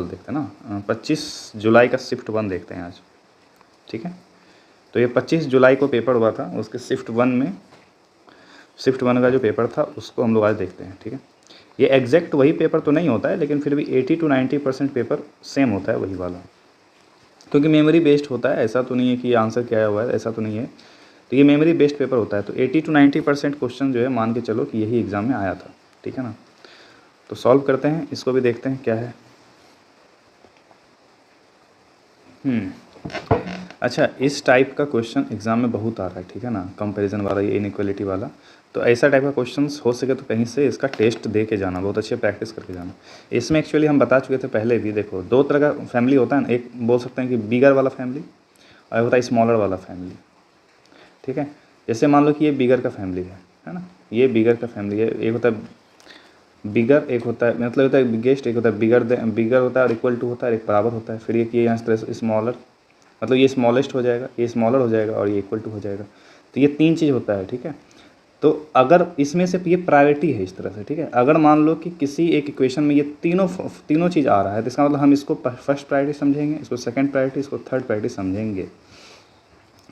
देखते हैं ना, 25 जुलाई का शिफ्ट 1 देखते हैं आज, ठीक है। तो ये 25 जुलाई को पेपर हुआ था, उसके शिफ्ट 1 का जो पेपर था उसको हम लोग आज देखते हैं, ठीक है। ये एग्जैक्ट वही पेपर तो नहीं होता है, लेकिन फिर भी 80 to 90% पेपर सेम होता है वही वाला, क्योंकि मेमोरी बेस्ड होता है। ऐसा तो नहीं है कि आंसर क्या हुआ है, ऐसा तो नहीं है। तो ये मेमोरी बेस्ड पेपर होता है, तो 80 to 90% क्वेश्चन जो है मान के चलो कि यही एग्ज़ाम में आया था, ठीक है ना। तो सॉल्व करते हैं, इसको भी देखते हैं क्या है। अच्छा, इस टाइप का क्वेश्चन एग्ज़ाम में बहुत आ रहा है, ठीक है ना, कंपैरिजन वाला, ये इनइक्वालिटी वाला। तो ऐसा टाइप का क्वेश्चंस हो सके तो कहीं से इसका टेस्ट दे के जाना, बहुत अच्छे प्रैक्टिस करके जाना। इसमें एक्चुअली हम बता चुके थे पहले भी, देखो 2 तरह का फैमिली होता है ना, एक बोल सकते हैं कि बिगर वाला फैमिली और होता है स्मॉलर वाला फैमिली, ठीक है। जैसे मान लो कि ये बिगर का फैमिली है ना, ये बिगर का फैमिली है। एक होता है बिगर, एक होता है मतलब होता है बिगेस्ट, एक होता है बिगर होता है और इक्वल टू होता है, एक बराबर होता है। फिर ये कि यहाँ इस तरह से स्मॉलर, मतलब ये स्मॉलेस्ट हो जाएगा, ये स्मॉलर हो जाएगा और ये इक्वल टू हो जाएगा। तो ये 3 चीज़ होता है, ठीक है। तो अगर इसमें से ये प्रायोरिटी है इस तरह से, ठीक है। अगर मान लो कि किसी एक इक्वेशन में ये तीनों चीज़ आ रहा है, तो इसका मतलब हम इसको फर्स्ट प्रायोरिटी समझेंगे, इसको सेकंड प्रायोरिटी, इसको थर्ड प्रायोरिटी समझेंगे।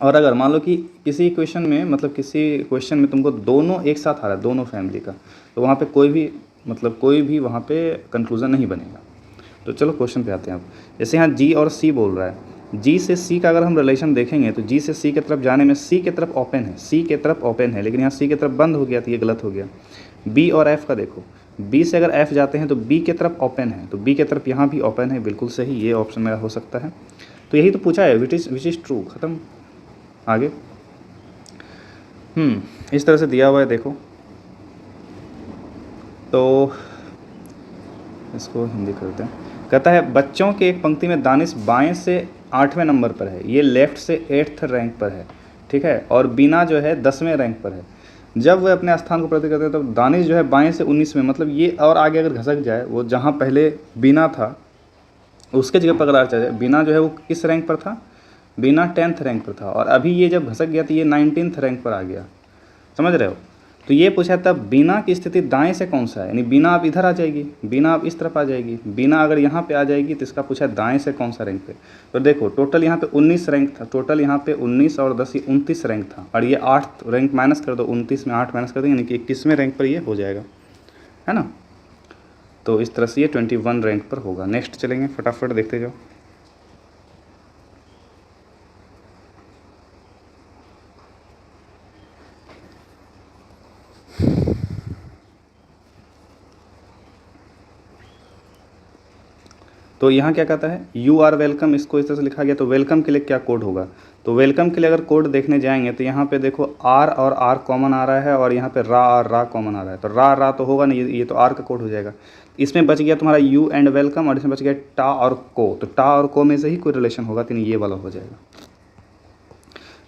और अगर मान लो कि किसी इक्वेशन में, मतलब किसी क्वेश्चन में तुमको दोनों एक साथ आ रहा है, दोनों फैमिली का, तो वहाँ पे कोई भी वहाँ पे कंक्लूज़न नहीं बनेगा। तो चलो क्वेश्चन पे आते हैं अब। जैसे यहाँ जी और सी बोल रहा है, जी से सी का अगर हम रिलेशन देखेंगे तो जी से सी की तरफ जाने में सी की तरफ ओपन है, सी की तरफ ओपन है, लेकिन यहाँ सी की तरफ बंद हो गया, तो ये गलत हो गया। बी और एफ़ का देखो, बी से अगर एफ़ जाते हैं तो बी की तरफ ओपन है, तो बी की तरफ यहाँ भी ओपन है, बिल्कुल सही, ये ऑप्शन मेरा हो सकता है। तो यही तो पूछा है, विच इज़ ट्रू, ख़त्म, आगे। इस तरह से दिया हुआ है, देखो। तो इसको हिंदी करते हैं। कहता है बच्चों के एक पंक्ति में दानिश बाएं से 8वें नंबर पर है, ये लेफ़्ट से 8th रैंक पर है, ठीक है, और बीना जो है 10वें रैंक पर है। जब वह अपने स्थान को प्रति करते हैं तो दानिश जो है बाएं से 19वें, मतलब ये और आगे अगर घसक जाए, वो जहाँ पहले बीना था उसके जगह पर अगर जाए, बीना जो है वो किस रैंक पर था, बीना 10th रैंक पर था, और अभी ये जब घसक गया तो ये 19th रैंक पर आ गया, समझ रहे हो। तो ये पूछा तब बीना की स्थिति दाएं से कौन सा है, यानी बीना अब इधर आ जाएगी, बीना अब इस तरफ आ जाएगी, बीना अगर यहाँ पे आ जाएगी तो इसका पूछा दाएं से कौन सा रैंक पे। तो देखो टोटल यहाँ पे 19 रैंक था, टोटल यहाँ पे 19 और 10 29 रैंक था, और ये 8 रैंक माइनस कर दो, 29 में 8 माइनस कर दो, यानी कि 21वें रैंक पर ये हो जाएगा, है ना। तो इस तरह से ये 21 रैंक पर होगा। नेक्स्ट चलेंगे, फटाफट देखते जाओ। तो यहाँ क्या कहता है, यू आर वेलकम, इसको इस तरह से लिखा गया। तो वेलकम के लिए क्या कोड होगा, तो वेलकम के लिए अगर कोड देखने जाएंगे तो यहाँ पे देखो आर और आर कॉमन आ रहा है, और यहाँ पे रा और रा कॉमन आ रहा है, तो रा तो होगा नहीं, ये तो आर का कोड हो जाएगा। इसमें बच गया तुम्हारा यू एंड वेलकम, और इसमें बच गया टा और को, तो टा और को में से ही कोई रिलेशन होगा, तो ये वाला हो जाएगा।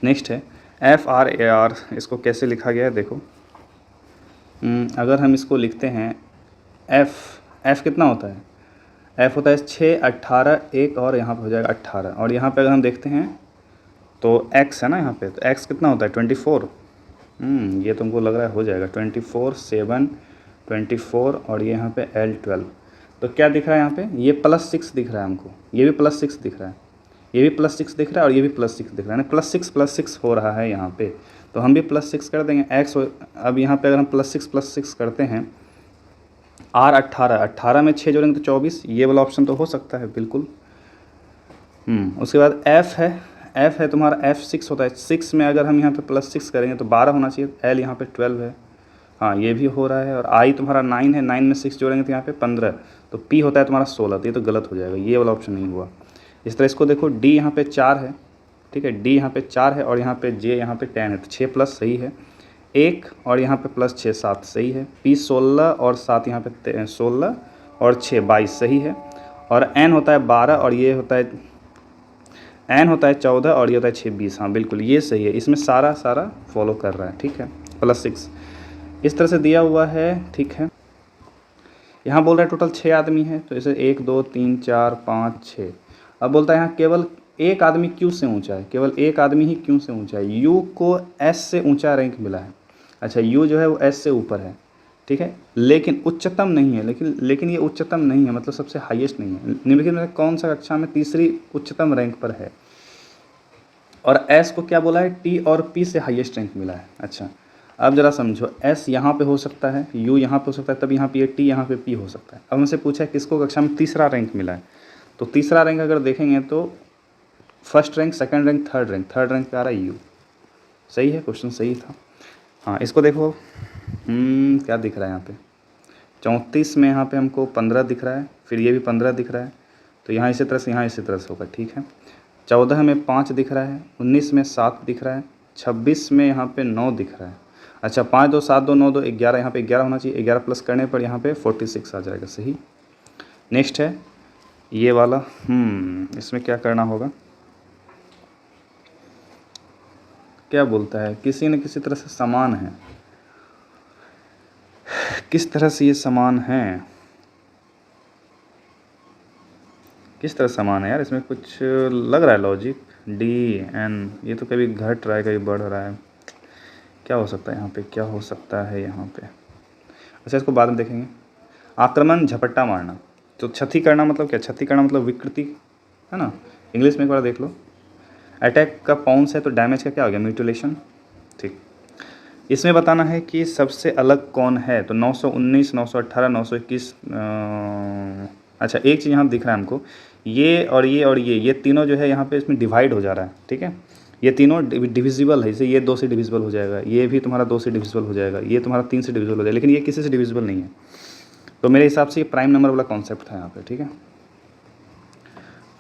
नेक्स्ट है एफ आर ए आर, इसको कैसे लिखा गया है देखो। अगर हम इसको लिखते हैं एफ़ कितना होता है, एफ होता है 6 18 1, और यहाँ पे हो जाएगा 18, और यहाँ पे अगर हम देखते हैं तो एक्स है ना यहाँ पे, तो एक्स कितना होता है 24। ये तुमको लग रहा है हो जाएगा 24 7 24, और ये यहाँ पे L12। तो क्या दिख रहा है यहाँ पे, ये +6 दिख रहा है हमको, ये भी +6 दिख रहा है, ये भी +6 दिख रहा है, और ये भी +6 दिख रहा है, +6 हो रहा है यहाँ पे। तो हम भी +6 कर देंगे एक्स। अब यहाँ पे अगर हम +6 करते हैं, आर 18 में 6 जोड़ेंगे तो 24, ये वाला ऑप्शन तो हो सकता है बिल्कुल। उसके बाद एफ़ है तुम्हारा F6 होता है, 6 में अगर हम यहाँ पे +6 करेंगे तो 12 होना चाहिए, L यहाँ पे 12 है, हाँ ये भी हो रहा है, और I तुम्हारा 9 है, 9 में 6 जोड़ेंगे तो यहाँ पे 15, तो P होता है तुम्हारा 16, तो ये तो गलत हो जाएगा, ये वाला ऑप्शन नहीं हुआ। इस तरह इसको देखो, D यहाँ पे 4 है, ठीक है, D यहाँ पे 4 है, और यहाँ पे J यहाँ पे 10 है, तो 6 प्लस सही है, 1 और यहाँ पे +6 7 सही है, P 16 और 7 यहाँ पे 16 और 6 22 सही है, और N होता है 12, और ये होता है N होता है 14, और ये होता है 6 20, हाँ बिल्कुल ये सही है, इसमें सारा फॉलो कर रहा है, ठीक है, +6 इस तरह से दिया हुआ है, ठीक है। यहाँ बोल रहा है टोटल 6 आदमी है, तो इसे 1 2 3 4 5 6। अब बोलता है यहाँ केवल एक आदमी क्यू से ऊंचा है, केवल एक आदमी ही क्यू से ऊंचा है, यू को एस से ऊंचा रैंक मिला है। अच्छा, यू जो है वो एस से ऊपर है, ठीक है, लेकिन उच्चतम नहीं है, लेकिन ये उच्चतम नहीं है, मतलब सबसे हाईएस्ट नहीं है। निम्नलिखित में कौन सा कक्षा में तीसरी उच्चतम रैंक पर है? और एस को क्या बोला है? टी और पी से हाईएस्ट रैंक मिला है। अच्छा, अब जरा समझो, एस यहाँ पे हो सकता है, यू यहाँ पे हो सकता है, तब यहाँ पे टी यहाँ पे पी हो सकता है। अब हमसे पूछा है किसको कक्षा में तीसरा रैंक मिला है, तो तीसरा रैंक अगर देखेंगे तो first rank, second rank, third rank पे आ रहा है यू। सही है, क्वेश्चन सही था। हाँ, इसको देखो, क्या दिख रहा है यहाँ पे? 34 में यहाँ पे हमको 15 दिख रहा है, फिर ये भी 15 दिख रहा है, तो यहाँ इसी तरह से, यहाँ इसी तरह से होगा। ठीक है, 14 में 5 दिख रहा है, 19 में 7 दिख रहा है, 26 में यहाँ पे 9 दिख रहा है। अच्छा, 5 2 7 2 9 2 11, यहाँ पे 11 होना चाहिए, 11 प्लस करने पर यहाँ पे 46 आ जाएगा। सही। नेक्स्ट है ये वाला, इसमें क्या करना होगा? क्या बोलता है? किसी न किसी तरह से समान है। किस तरह से ये समान है? किस तरह समान है यार? इसमें कुछ लग रहा है लॉजिक। डी एन, ये तो कभी घट रहा है कभी बढ़ रहा है, क्या हो सकता है यहाँ पे? क्या हो सकता है यहाँ पे? अच्छा, इसको बाद में देखेंगे। आक्रमण, झपट्टा मारना, तो क्षति करना मतलब क्या? क्षति करना मतलब विकृति, है ना? इंग्लिश में एक बार देख लो। अटैक का पाउंस है, तो डैमेज का क्या हो गया? म्यूटिलेशन। ठीक, इसमें बताना है कि सबसे अलग कौन है, तो 919, 918, 921। अच्छा, एक चीज़ यहाँ दिख रहा है हमको, ये और ये और ये तीनों जो है यहाँ पे इसमें डिवाइड हो जा रहा है। ठीक है, ये तीनों डिविजिबल है, इसे ये 2 से डिविजिबल हो जाएगा, ये भी तुम्हारा 2 से डिविजिबल हो जाएगा, ये तुम्हारा 3 से डिविजिबल हो जाएगा, लेकिन ये किसी से डिविजिबल नहीं है। तो मेरे हिसाब से ये प्राइम नंबर वाला कॉन्सेप्ट था यहाँ पे। ठीक है,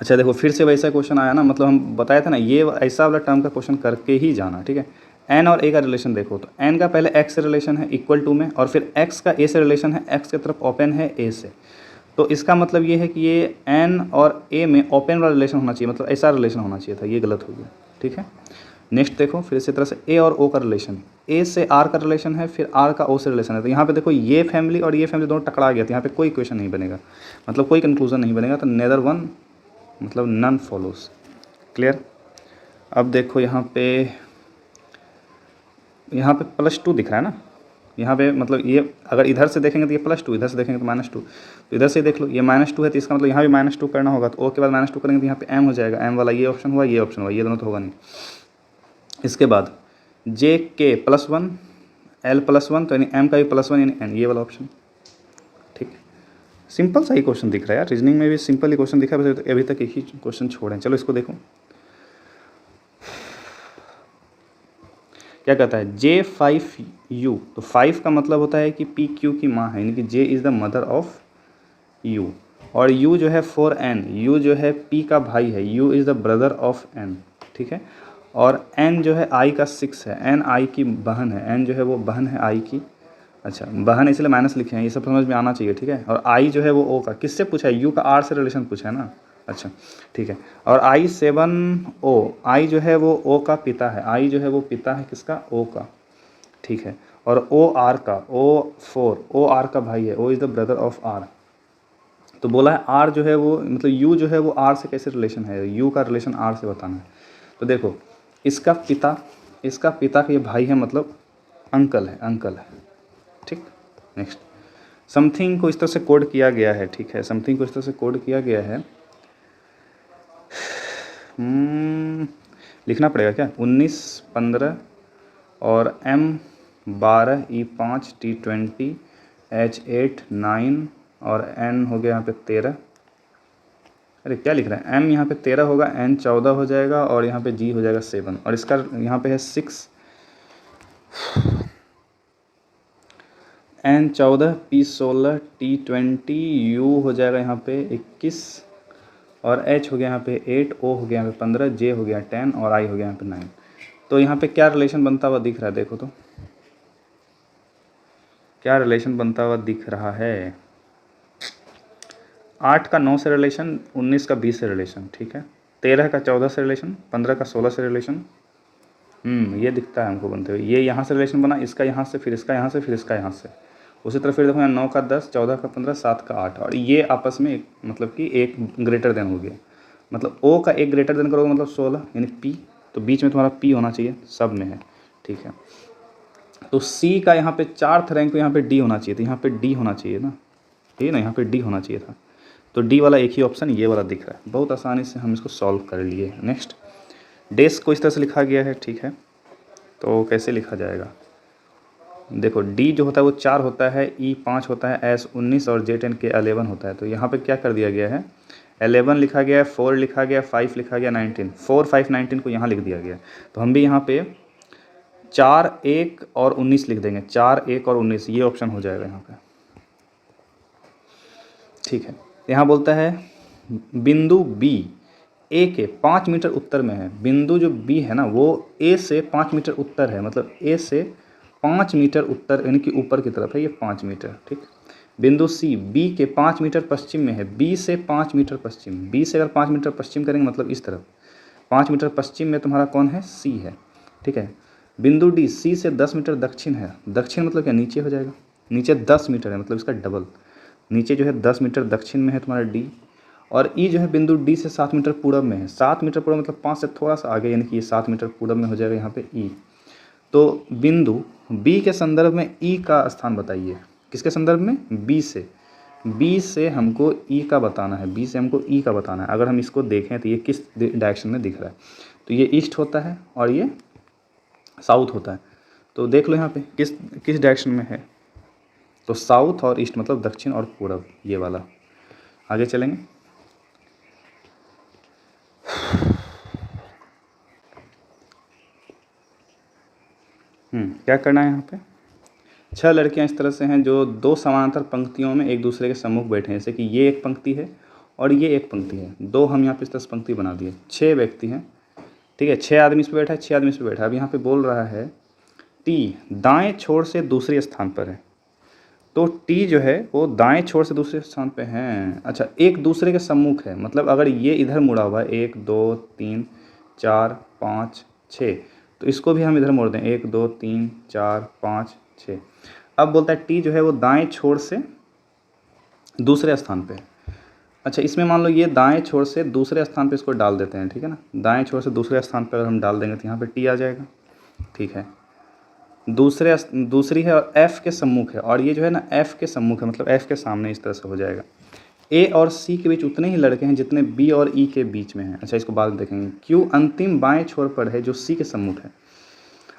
अच्छा देखो, फिर से वैसा क्वेश्चन आया ना, मतलब हम बताया था ना, ये ऐसा वाला टर्म का क्वेश्चन करके ही जाना। ठीक है, एन और ए का रिलेशन देखो, तो एन का पहले एक्स से रिलेशन है इक्वल टू में, और फिर एक्स का ए से रिलेशन है, एक्स की तरफ ओपन है ए से, तो इसका मतलब ये है कि ये एन और ए में ओपन वाला रिलेशन होना चाहिए, मतलब ऐसा रिलेशन होना चाहिए था, ये गलत हो गया। ठीक है, नेक्स्ट देखो, फिर इसी तरह से ए और ओ का रिलेशन, ए से आर का रिलेशन है, फिर आर का ओ से रिलेशन है, तो यहाँ पे देखो ये फैमिली और ये फैमिली दोनों टकरा गया, तो यहाँ पे कोई क्वेश्चन नहीं बनेगा, मतलब कोई कंक्लूजन नहीं बनेगा, तो नेदर वन मतलब नन फॉलोज। क्लियर? अब देखो यहाँ पे +2 दिख रहा है ना, यहाँ पे मतलब ये अगर इधर से देखेंगे तो ये +2, इधर से देखेंगे तो -2, तो इधर से देख लो ये -2 है, तो इसका मतलब यहाँ भी -2 करना होगा, तो ओ के बाद -2 करेंगे तो यहाँ पे m हो जाएगा, m वाला ये ऑप्शन हुआ, ये ऑप्शन हुआ, ये दोनों तो होगा नहीं। इसके बाद j k +1 l +1, तो यानी m का भी +1 यानी n, ये वाला ऑप्शन। ठीक, सिंपल सा ही क्वेश्चन दिख रहा है यार, रीजनिंग में भी सिंपल ही क्वेश्चन दिखा है, अभी तक एक ही क्वेश्चन छोड़े। चलो इसको देखो, क्या कहता है? J5U, तो 5 का मतलब होता है कि PQ की माँ है, यानी कि J is the mother of U, और U जो है 4N, U जो है P का भाई है, U is the brother of N। ठीक है, और N जो है I का 6 है, N I की बहन है, N जो है वो बहन है I की। अच्छा, बहन इसलिए माइनस लिखे हैं, ये सब समझ में आना चाहिए। ठीक है, और I जो है वो O का, किससे पूछा है? U का R से रिलेशन पूछा है ना। अच्छा ठीक है, और I7O, I जो है वो O का पिता है, I जो है वो पिता है किसका? O का। ठीक है, और OR का, O4, OR का भाई है, O is the brother of R। तो बोला है R जो है वो, मतलब U जो है वो R से कैसे रिलेशन है, U का रिलेशन R से बताना है। तो देखो, इसका पिता का ये भाई है, मतलब अंकल है। ठीक, नेक्स्ट, समथिंग को इस तरह से कोड किया गया है। ठीक है, समथिंग को इस तरह से कोड किया गया है, लिखना पड़ेगा क्या? 19 15 और M12 E5 T20 H8 9 और N हो गया यहाँ पे 13। अरे क्या लिख रहा है? M यहाँ पे 13 होगा, N 14 हो जाएगा, और यहाँ पे G हो जाएगा 7, और इसका यहाँ पे है 6, N 14 P 16 T20 U हो जाएगा यहाँ पे 21, और H हो गया यहाँ पे 8, O हो गया यहाँ पे 15, J हो गया 10, और I हो गया यहाँ पे 9। तो यहाँ पे क्या रिलेशन बनता हुआ दिख रहा है? देखो तो क्या रिलेशन बनता हुआ दिख रहा है? 8 का 9 से रिलेशन, 19 का 20 से रिलेशन। ठीक है, 13 का 14 से रिलेशन, 15 का 16 से रिलेशन, ये दिखता है हमको बनते हुए। ये यहाँ से रिलेशन बना, इसका यहाँ से, फिर इसका यहाँ से, फिर इसका यहाँ से। उसी तरह फिर देखो यहाँ 9 का 10, 14 का 15, 7 का 8, और ये आपस में मतलब कि एक ग्रेटर देन हो गया, मतलब O का एक ग्रेटर देन करोगे मतलब 16 यानी P, तो बीच में तुम्हारा P होना चाहिए, सब में है। ठीक है, तो सी का यहाँ पे 4th रैंक पे यहाँ पे डी होना चाहिए, तो यहाँ पे डी होना चाहिए ना, ये ना यहाँ पे डी होना चाहिए था। तो डी वाला एक ही ऑप्शन ये वाला दिख रहा है। बहुत आसानी से हम इसको सॉल्व कर लिए। नेक्स्ट, डेस्क को इस तरह से लिखा गया है, ठीक है। तो कैसे लिखा जाएगा, देखो डी जो होता है वो 4 होता है, ई 5 होता है, एस 19 और जेड 10 के 11 होता है। तो यहाँ पे क्या कर दिया गया है, 11 लिखा गया है, 4 लिखा गया, 5 लिखा गया, 19, 4 5 19 को यहाँ लिख दिया गया। तो हम भी यहाँ पे 4 1 और 19 लिख देंगे, 4 1 और 19, ये ऑप्शन हो जाएगा यहाँ पे, ठीक है। यहाँ बोलता है बिंदु बी ए के 5 मीटर उत्तर में है। बिंदु जो बी है ना वो ए से 5 मीटर उत्तर है, मतलब ए से 5 मीटर उत्तर यानी कि ऊपर की तरफ है ये 5 मीटर, ठीक। बिंदु सी बी के 5 मीटर पश्चिम में है, बी से 5 मीटर पश्चिम, बी से अगर 5 मीटर पश्चिम करेंगे मतलब इस तरफ 5 मीटर पश्चिम में तुम्हारा कौन है, सी है, ठीक है। बिंदु डी सी से 10 मीटर दक्षिण है, दक्षिण मतलब क्या, नीचे हो जाएगा, नीचे 10 मीटर है मतलब इसका डबल, नीचे जो है 10 मीटर दक्षिण में है तुम्हारा डी। और ई जो है बिंदु डी से 7 मीटर पूरब में है, 7 मीटर पूरब मतलब 5 से थोड़ा सा आगे, यानी कि ये 7 मीटर पूरब में हो जाएगा यहाँ पे ई। तो बिंदु बी के संदर्भ में ई का स्थान बताइए, किसके संदर्भ में, बी से, बी से हमको ई का बताना है, बी से हमको ई का बताना है। अगर हम इसको देखें तो ये किस डायरेक्शन में दिख रहा है, तो ये ईस्ट होता है और ये साउथ होता है। तो देख लो यहाँ पे किस किस डायरेक्शन में है, तो साउथ और ईस्ट मतलब दक्षिण और पूरब, ये वाला। आगे चलेंगे, क्या करना है यहाँ पे, 6 लड़कियाँ इस तरह से हैं जो 2 समानांतर पंक्तियों में एक दूसरे के सम्मुख बैठे हैं, जैसे कि ये एक पंक्ति है और ये एक पंक्ति है, 2 हम यहाँ पे इस तरह से पंक्ति बना दिए, 6 व्यक्ति हैं, ठीक है, 6 आदमी इस पर बैठा है, 6 आदमी इस पर बैठा है। अब यहाँ पे बोल रहा है टी दाएं छोर से दूसरे स्थान पर है, तो टी जो है वो दाएं छोर से दूसरे स्थान पे है। अच्छा, एक दूसरे के सम्मुख है, मतलब अगर ये इधर मुड़ा हुआ है 1 2 3 4 5 6, तो इसको भी हम इधर मोड़ दें 1 2 3 4 5 6। अब बोलता है टी जो है वो दाएं छोर से दूसरे स्थान पे। अच्छा, इसमें मान लो ये दाएं छोर से दूसरे स्थान पे इसको डाल देते हैं, ठीक है ना, दाएं छोर से दूसरे स्थान पे अगर हम डाल देंगे तो यहाँ पे टी आ जाएगा, ठीक है। दूसरी है और एफ़ के सम्मुख है, और ये जो है ना एफ़ के सम्मुख है, मतलब एफ़ के सामने, इस तरह से हो जाएगा। ए और सी के बीच उतने ही लड़के हैं जितने बी और ई के बीच में हैं। अच्छा, इसको बाद में देखेंगे। क्यू अंतिम बाएं छोर पर है जो सी के सम्मुख है,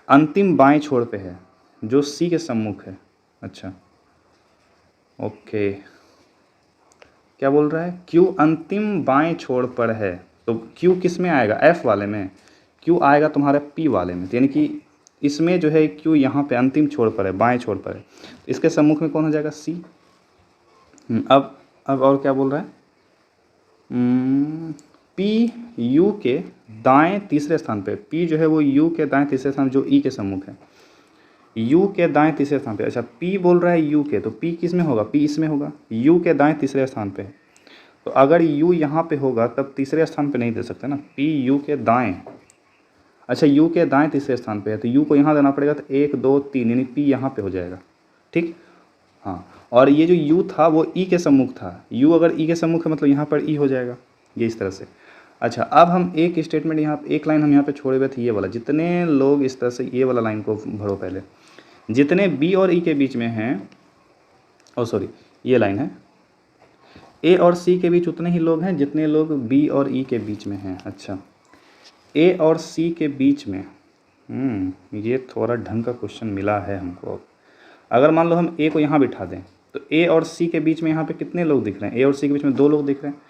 अंतिम बाएं छोर पे है जो सी के सम्मुख है। अच्छा, ओके, क्या बोल रहा है, क्यू अंतिम बाएं छोर पर है, तो क्यू किस में आएगा, एफ़ वाले में, क्यू आएगा तुम्हारे पी वाले में, यानी कि इसमें जो है क्यू यहाँ पे अंतिम छोर पर है, बाएं छोर पर है, तो इसके सम्मुख में कौन हो जाएगा, सी। अब और क्या बोल रहा है, पी यू के दाएं तीसरे स्थान पे, पी जो है वो यू के दाएं तीसरे स्थान जो ई के सम्मुख है, यू के दाएं तीसरे स्थान पे। अच्छा, पी बोल रहा है यू के, तो पी किस में होगा, पी इसमें होगा, यू के दाएं तीसरे स्थान पे। तो अगर यू यहाँ पे होगा तब तीसरे स्थान पे नहीं दे सकते ना, पी यू के दाएं, अच्छा यू के दाएं तीसरे स्थान पे है तो यू को यहाँ देना पड़ेगा, तो 1 2 3 यानी पी यहाँ पे हो जाएगा, ठीक। हाँ, और ये जो यू था वो ई के सम्मुख था, यू अगर ई के सम्मुख है मतलब यहाँ पर ई हो जाएगा, ये इस तरह से। अच्छा, अब हम एक स्टेटमेंट यहाँ एक लाइन हम यहाँ पे छोड़े हुए थे, ये वाला, जितने लोग इस तरह से ये वाला लाइन को भरो पहले, जितने बी और ई के बीच में हैं, ओ सॉरी ये लाइन है, ए और सी के बीच उतने ही लोग हैं जितने लोग बी और ई के बीच में हैं। अच्छा, ए और सी के बीच में, ये थोड़ा ढंग का क्वेश्चन मिला है हमको। अगर मान लो हम ए को यहाँ बिठा दें तो ए और सी के बीच में यहाँ पे कितने लोग दिख रहे हैं, ए और सी के बीच में 2 लोग दिख रहे हैं,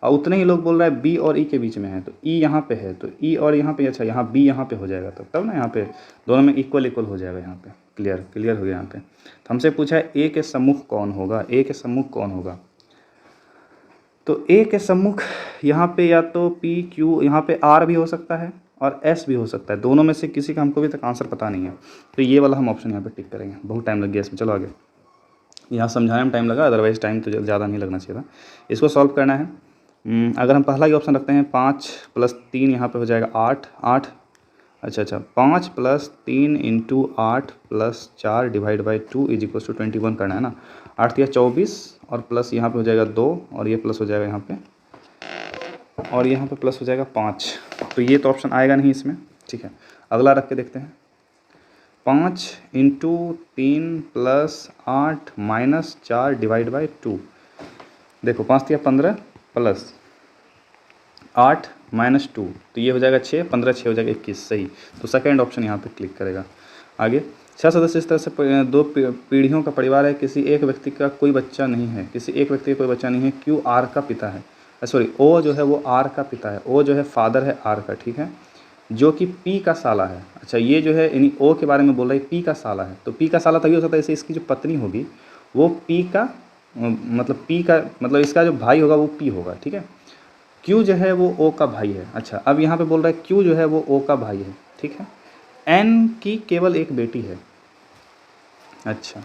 और उतने ही लोग बोल रहा है बी और ई के बीच में है, तो ई यहाँ पे है, तो ई और यहाँ पे, अच्छा यहाँ बी यहाँ पे हो जाएगा, तब ना यहाँ पे दोनों में इक्वल हो जाएगा, यहाँ पे क्लियर हो गया। यहाँ पे तो हमसे पूछा है ए के सम्मुख कौन होगा, ए के सम्मुख कौन होगा, तो ए के सम्मुख यहाँ पे या तो पी क्यू, यहाँ पे आर भी हो सकता है और एस भी हो सकता है, दोनों में से किसी का हमको अभी तक आंसर पता नहीं है, तो ये वाला हम ऑप्शन यहाँ पे टिक करेंगे। बहुत टाइम लग गया इसमें, चलो आगे, यहाँ समझाने में टाइम लगा, अदरवाइज टाइम तो ज़्यादा नहीं लगना चाहिए था। इसको सॉल्व करना है, अगर हम पहला ही ऑप्शन रखते हैं 5 + 3 यहाँ पे हो जाएगा 8। अच्छा 5 + 3 × 8 + 4 / 2 = 21 करना है ना, 8 या 24 और प्लस यहाँ पे हो जाएगा 2 और ये प्लस हो जाएगा यहाँ पे, और यहाँ पे प्लस हो जाएगा 5, तो ये तो ऑप्शन आएगा नहीं इसमें, ठीक है। अगला रख के देखते हैं, 5 into 3 plus 8 minus 4 divide by 2। देखो 5 दिया 15 प्लस 8 माइनस 2, तो ये हो जाएगा 6, 15 6 हो जाएगा 21, सही। तो सेकेंड ऑप्शन यहाँ पे क्लिक करेगा। आगे 6 सदस्य इस तरह से दो पीढ़ियों का परिवार है, किसी एक व्यक्ति का कोई बच्चा नहीं है, किसी एक व्यक्ति का कोई बच्चा नहीं है, क्यू आर का पिता है, सॉरी ओ जो है वो आर का पिता है, ओ जो है फादर है आर का, ठीक है, जो कि पी का साला है। अच्छा ये जो है यानी ओ के बारे में बोल रहा है, पी का साला है, तो पी का साला तभी हो सकता है जैसे इसकी जो पत्नी होगी वो पी का मतलब पी का मतलब इसका जो भाई होगा वो पी होगा, ठीक है। क्यू जो है वो ओ का भाई है। अच्छा अब यहाँ पे बोल रहा है क्यू जो है वो ओ का भाई है, ठीक है। एन की केवल एक बेटी है। अच्छा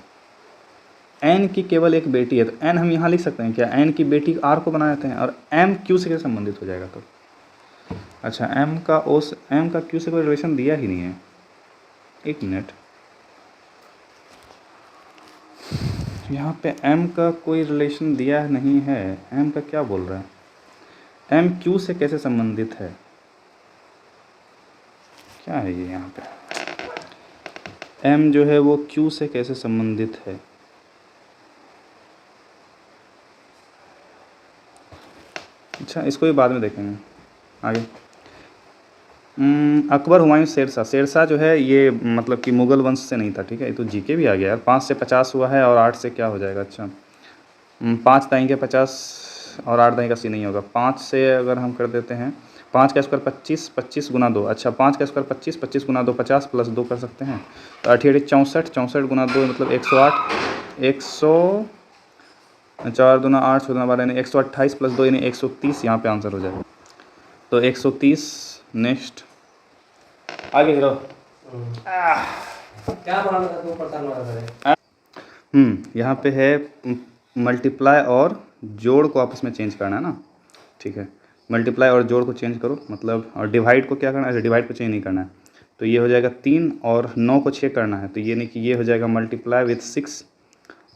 एन की केवल एक बेटी है, तो एन हम यहाँ लिख सकते हैं क्या, एन की बेटी आर को बना देते हैं, और एम क्यू से कैसे संबंधित हो जाएगा तो। अच्छा एम का क्यू से कोई रिलेशन दिया ही नहीं है, एक मिनट, यहाँ पे एम का कोई रिलेशन दिया नहीं है, एम का क्या बोल रहा है, एम क्यू से कैसे संबंधित है, क्या है ये यहाँ पे, एम जो है वो क्यू से कैसे संबंधित है। अच्छा इसको भी बाद में देखेंगे आगे। अकबर हुमायूं शेरशाह, शेरशाह जो है ये मतलब कि मुग़ल वंश से नहीं था, ठीक है। ये तो जीके भी आ गया यार, 5 से 50 हुआ है और 8 से क्या हो जाएगा, अच्छा 5 दाएँ के 50 और 8 दाएँ का सी नहीं होगा, 5 से अगर हम कर देते हैं 5 का स्क्वायर 25, 25 गुना 2, अच्छा 5 का स्क्वायर 25, 25 गुना 2 50 प्लस 2 कर सकते हैं, तो 8 64, 64 गुना 2 मतलब 108, 100 4 दूना 8 6 दूना 12 यानी 128 प्लस 2 यानी 130 यहाँ पे आंसर हो जाएगा, तो 130। नेक्स्ट आगे हीरो क्या बनाना था तुम, परेशान हो रहा यहाँ पे है मल्टीप्लाई और जोड़ को आपस में चेंज करना है ना, ठीक है। मल्टीप्लाई और जोड़ को चेंज करो मतलब, और डिवाइड को क्या करना है, डिवाइड को चेंज नहीं करना है, तो ये हो जाएगा 3 और 9 को 6 करना है, तो ये नहीं कि ये हो जाएगा मल्टीप्लाई विथ 6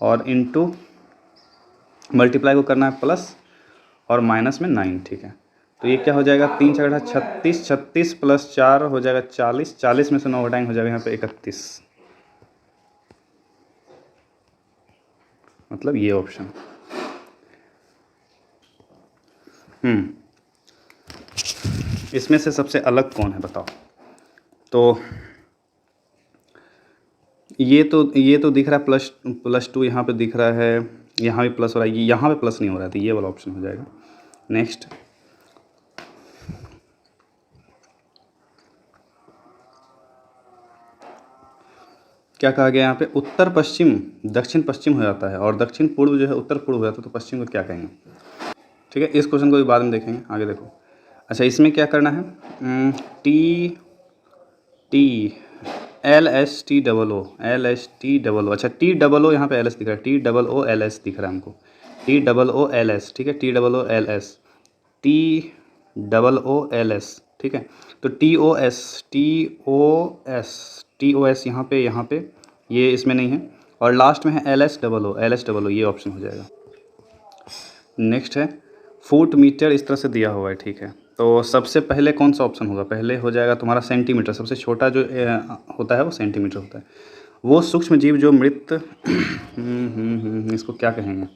और इनटू मल्टीप्लाई को करना है प्लस और माइनस में 9, ठीक है। तो ये क्या हो जाएगा 3 छगड़ा 36, 36 प्लस 4 हो जाएगा 40, 40 में से 9 घटाएंगे हो जाएगा यहाँ पे 31, मतलब ये ऑप्शन। इसमें से सबसे अलग कौन है बताओ, तो ये तो दिख रहा है +2 यहाँ पे दिख रहा है, यहाँ भी प्लस हो रहा है, यहाँ पे प्लस नहीं हो रहा है, तो ये वाला ऑप्शन हो जाएगा। नेक्स्ट क्या कहा गया यहाँ पे, उत्तर पश्चिम दक्षिण पश्चिम हो जाता है और दक्षिण पूर्व जो है उत्तर पूर्व हो जाता है, तो पश्चिम को क्या कहेंगे, ठीक है। इस क्वेश्चन को भी बाद में देखेंगे, आगे देखो। अच्छा इसमें क्या करना है, LSTOO, अच्छा TOO यहाँ पे LS दिख रहा है, TOOLS दिख रहा है हमको, TOOLS, ठीक है, TOOLS, TOOLS, ठीक है। तो TOS यहाँ पे ये इसमें नहीं है, और लास्ट में है LSOO, ये ऑप्शन हो जाएगा। नेक्स्ट है फुट मीटर, इस तरह से दिया हुआ है, ठीक है। तो सबसे पहले कौन सा ऑप्शन होगा, पहले हो जाएगा तुम्हारा सेंटीमीटर, सबसे छोटा जो होता है वो सेंटीमीटर होता है। वो सूक्ष्म जीव जो मृत इसको क्या कहेंगे,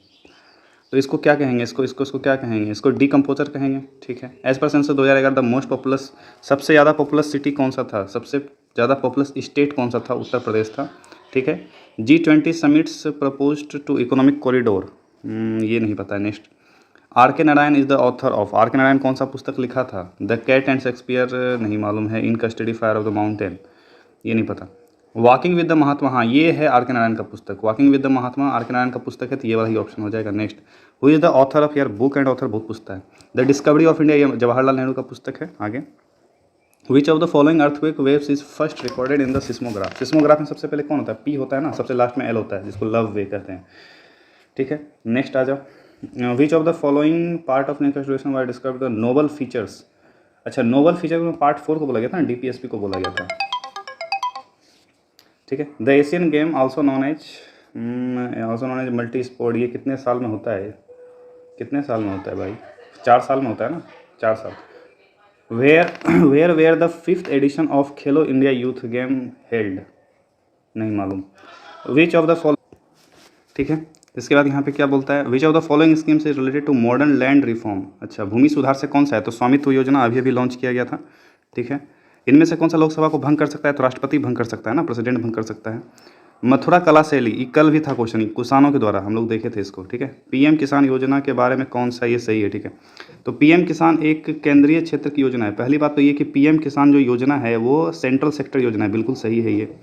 तो इसको क्या कहेंगे, इसको क्या कहेंगे, इसको डीकम्पोजर कहेंगे, ठीक है। As per census 2011 the most populous, सबसे ज़्यादा पॉपुलस सिटी कौन सा था, सबसे ज़्यादा पॉपुलस स्टेट कौन सा था, उत्तर प्रदेश था, ठीक है। G20 summits proposed to economic corridor, ये नहीं पता है। Next R.K. Narayan is the author of, R.K. Narayan कौन सा पुस्तक लिखा था, द कैट एंड शेक्सपियर नहीं मालूम है, इन custody fire of the mountain ये नहीं पता। वॉकिंग विद द महात्मा, हाँ ये है R.K. नारायण का पुस्तक, walking with the Mahatma R.K. Narayan का पुस्तक है, तो ये वाला ही ऑप्शन हो जाएगा। Next who is the author of, यार बुक एंड ऑथर बहुत पूछता है, द डिस्कवरी ऑफ इंडिया, ये जवाहरलाल नेहरू का पुस्तक है। आगे विच of the following earthquake waves is first recorded in the seismograph, seismograph में सबसे पहले कौन होता है, पी होता है ना, सबसे लास्ट में एल होता है, जिसको लव वे कहते हैं, ठीक है। नेक्स्ट आ जाओ, which of the following part of nature duration why describe the noble features, अच्छा नोबल फीचर में पार्ट 4 को बोला गया था ना, DPSP को बोला गया था, ठीक है। The Asian game also known as multi sport, ये कितने साल में होता है, कितने साल में होता है भाई, 4 साल में होता है ना, 4 साल। Where the 5th edition of Khelo India youth game held, नहीं मालूम। विच ऑफ द फॉलो, ठीक है। इसके बाद यहाँ पे क्या बोलता है, which of the following schemes is related to modern land reform. अच्छा, भूमि सुधार से कौन सा है, तो स्वामित्व योजना अभी अभी लॉन्च किया गया था, ठीक है। इनमें से कौन सा लोकसभा को भंग कर सकता है, तो राष्ट्रपति भंग कर सकता है ना, प्रेसिडेंट भंग कर सकता है। मथुरा कला शैली, ये कल भी था क्वेश्चन, किसानों के द्वारा हम लोग देखे थे इसको, ठीक है। पीएम किसान योजना के बारे में कौन सा ये सही है, ठीक है। तो पीएम किसान एक केंद्रीय क्षेत्र की योजना है। पहली बात तो ये कि पीएम किसान जो योजना है वो सेंट्रल सेक्टर योजना है, बिल्कुल सही है ये।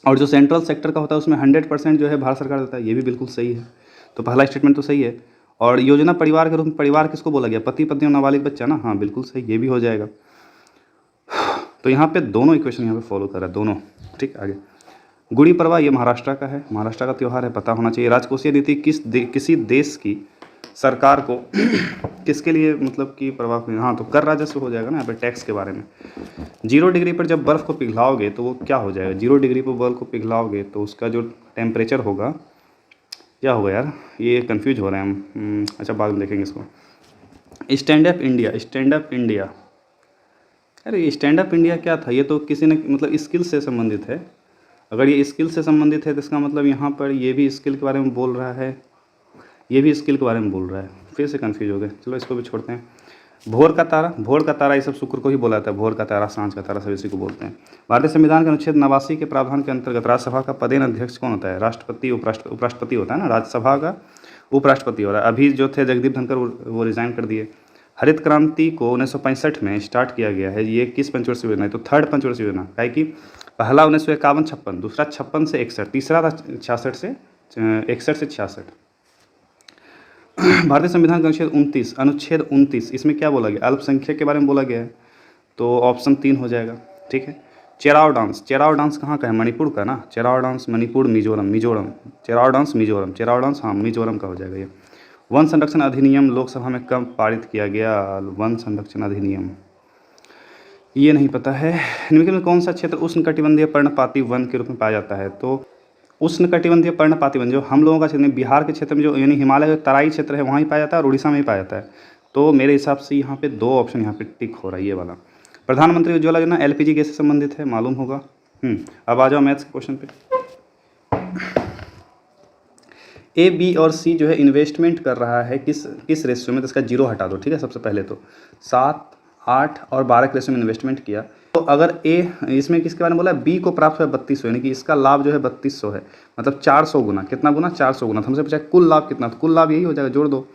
और जो सेंट्रल सेक्टर का होता है उसमें 100% जो है भारत सरकार देता है, ये भी बिल्कुल सही है। तो पहला स्टेटमेंट तो सही है। और योजना परिवार के रूप में, परिवार किसको बोला गया, पति पत्नी और नाबालिग बच्चा ना, हाँ बिल्कुल सही, ये भी हो जाएगा। तो यहाँ पे दोनों इक्वेशन यहाँ पे फॉलो कर रहा है, दोनों, ठीक। आगे गुड़ी पड़वा, ये महाराष्ट्र का है, महाराष्ट्र का त्यौहार है, पता होना चाहिए। राजकोषीय नीति किसी देश की सरकार को किसके लिए मतलब कि प्रभाव, हाँ तो कर राजस्व हो जाएगा ना यहाँ पे, टैक्स के बारे में। 0 डिग्री पर जब बर्फ़ को पिघलाओगे तो वो क्या हो जाएगा, 0 डिग्री पर बर्फ़ को पिघलाओगे तो उसका जो टेम्परेचर होगा, क्या होगा यार, ये कंफ्यूज हो रहे हैं हम। अच्छा बाद में देखेंगे इसको। Stand up India, stand up India, अरे ये स्टैंड अप इंडिया क्या था, ये तो किसी ने मतलब स्किल से संबंधित है। अगर ये स्किल से संबंधित है तो इसका मतलब यहाँ पर ये भी स्किल के बारे में बोल रहा है, ये भी स्किल के बारे में बोल रहा है, फिर से कंफ्यूज हो गए। चलो इसको भी छोड़ते हैं। भोर का तारा, भोर का तारा ये सब शुक्र को ही बोला जाता है, भोर का तारा, सांझ का तारा, सब इसी को बोलते हैं। भारतीय संविधान के अनुच्छेद 89 के प्रावधान के अंतर्गत राज्यसभा का पदेन अध्यक्ष कौन होता है, राष्ट्रपति, उपराष्ट्रपति होता है ना, राज्यसभा का उपराष्ट्रपति हो रहा है। अभी जो थे जगदीप धनखड़ वो रिज़ाइन कर दिए। हरित क्रांति को 1965 में स्टार्ट किया गया है, ये किस पंचवर्षीय योजना है, तो थर्ड पंचवर्षीय योजना, काहे कि पहला 1951-56, दूसरा 56 से 61, तीसरा था 66 से 61 से 66। भारतीय संविधान का अनुच्छेद 29 इसमें क्या बोला गया, अल्पसंख्यक के बारे में बोला गया है, तो ऑप्शन 3 हो जाएगा, ठीक है। चेराव डांस, चेराव डांस कहाँ का है, मणिपुर का ना, Cheraw dance Manipur, Mizoram, Cheraw dance Mizoram, Cheraw dance हाँ मिजोरम का हो जाएगा ये। वन संरक्षण अधिनियम लोकसभा में कब पारित किया गया, वन संरक्षण अधिनियम, ये नहीं पता है। निम्नलिखित में कौन सा क्षेत्र उष्णकटिबंधीय पर्णपाती वन के रूप में पाया जाता है, तो उष्णकटिबंधीय पर्णपाती वन जो हम लोगों का क्षेत्र, बिहार के क्षेत्र में जो यानी हिमालय का तराई क्षेत्र है वहाँ ही पाया जाता है और उड़ीसा में ही पाया जाता है। तो मेरे हिसाब से यहाँ पे 2 ऑप्शन यहाँ पे टिक हो रहा है, ये वाला। प्रधानमंत्री उज्ज्वला योजना एलपीजी गैस से संबंधित है, मालूम होगा। अब आ जाओ मैथ्स के क्वेश्चन पे। ए, बी और सी जो है इन्वेस्टमेंट कर रहा है किस रेशियो में, तो इसका 0 हटा दो, ठीक है। सबसे पहले तो 7, 8 और 12 के रेशियो में इन्वेस्टमेंट किया। तो अगर ए इसमें किसके बारे में बोला है, बी को प्राप्त हुआ 3200, यानी कि इसका लाभ जो है 3200 है, मतलब 400 गुना, कितना गुना, 400 गुना। तो हमसे पूछा कुल लाभ कितना, तो कुल लाभ यही हो जाएगा, जोड़ दो।